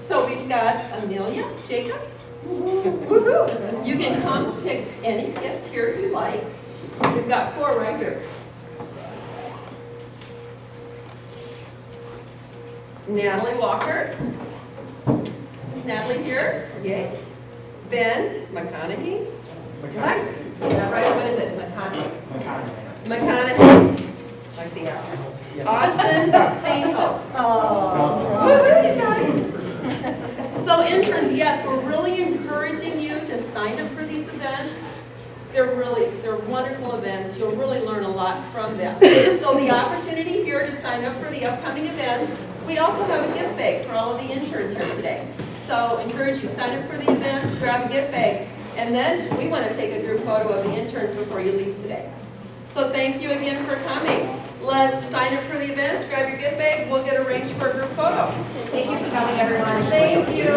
So we've got Amelia Jacobs. Woohoo! You can come pick any gift here if you like. We've got 4 right here. Natalie Walker. Is Natalie here? Yay. Ben McConaughey. Nice. Is that right? What is it? McConaughey. Like the owl. Austin Steenhope. Oh. Woohoo, you guys. So interns, yes, we're really encouraging you to sign up for these events. They're wonderful events. You'll really learn a lot from them. So the opportunity here to sign up for the upcoming events. We also have a gift bag for all of the interns here today. So encourage you, sign up for the events, grab a gift bag, and then we want to take a group photo of the interns before you leave today. So thank you again for coming. Let's sign up for the events, grab your gift bag, we'll get arranged for a group photo. Thank you for coming, everyone. Thank you.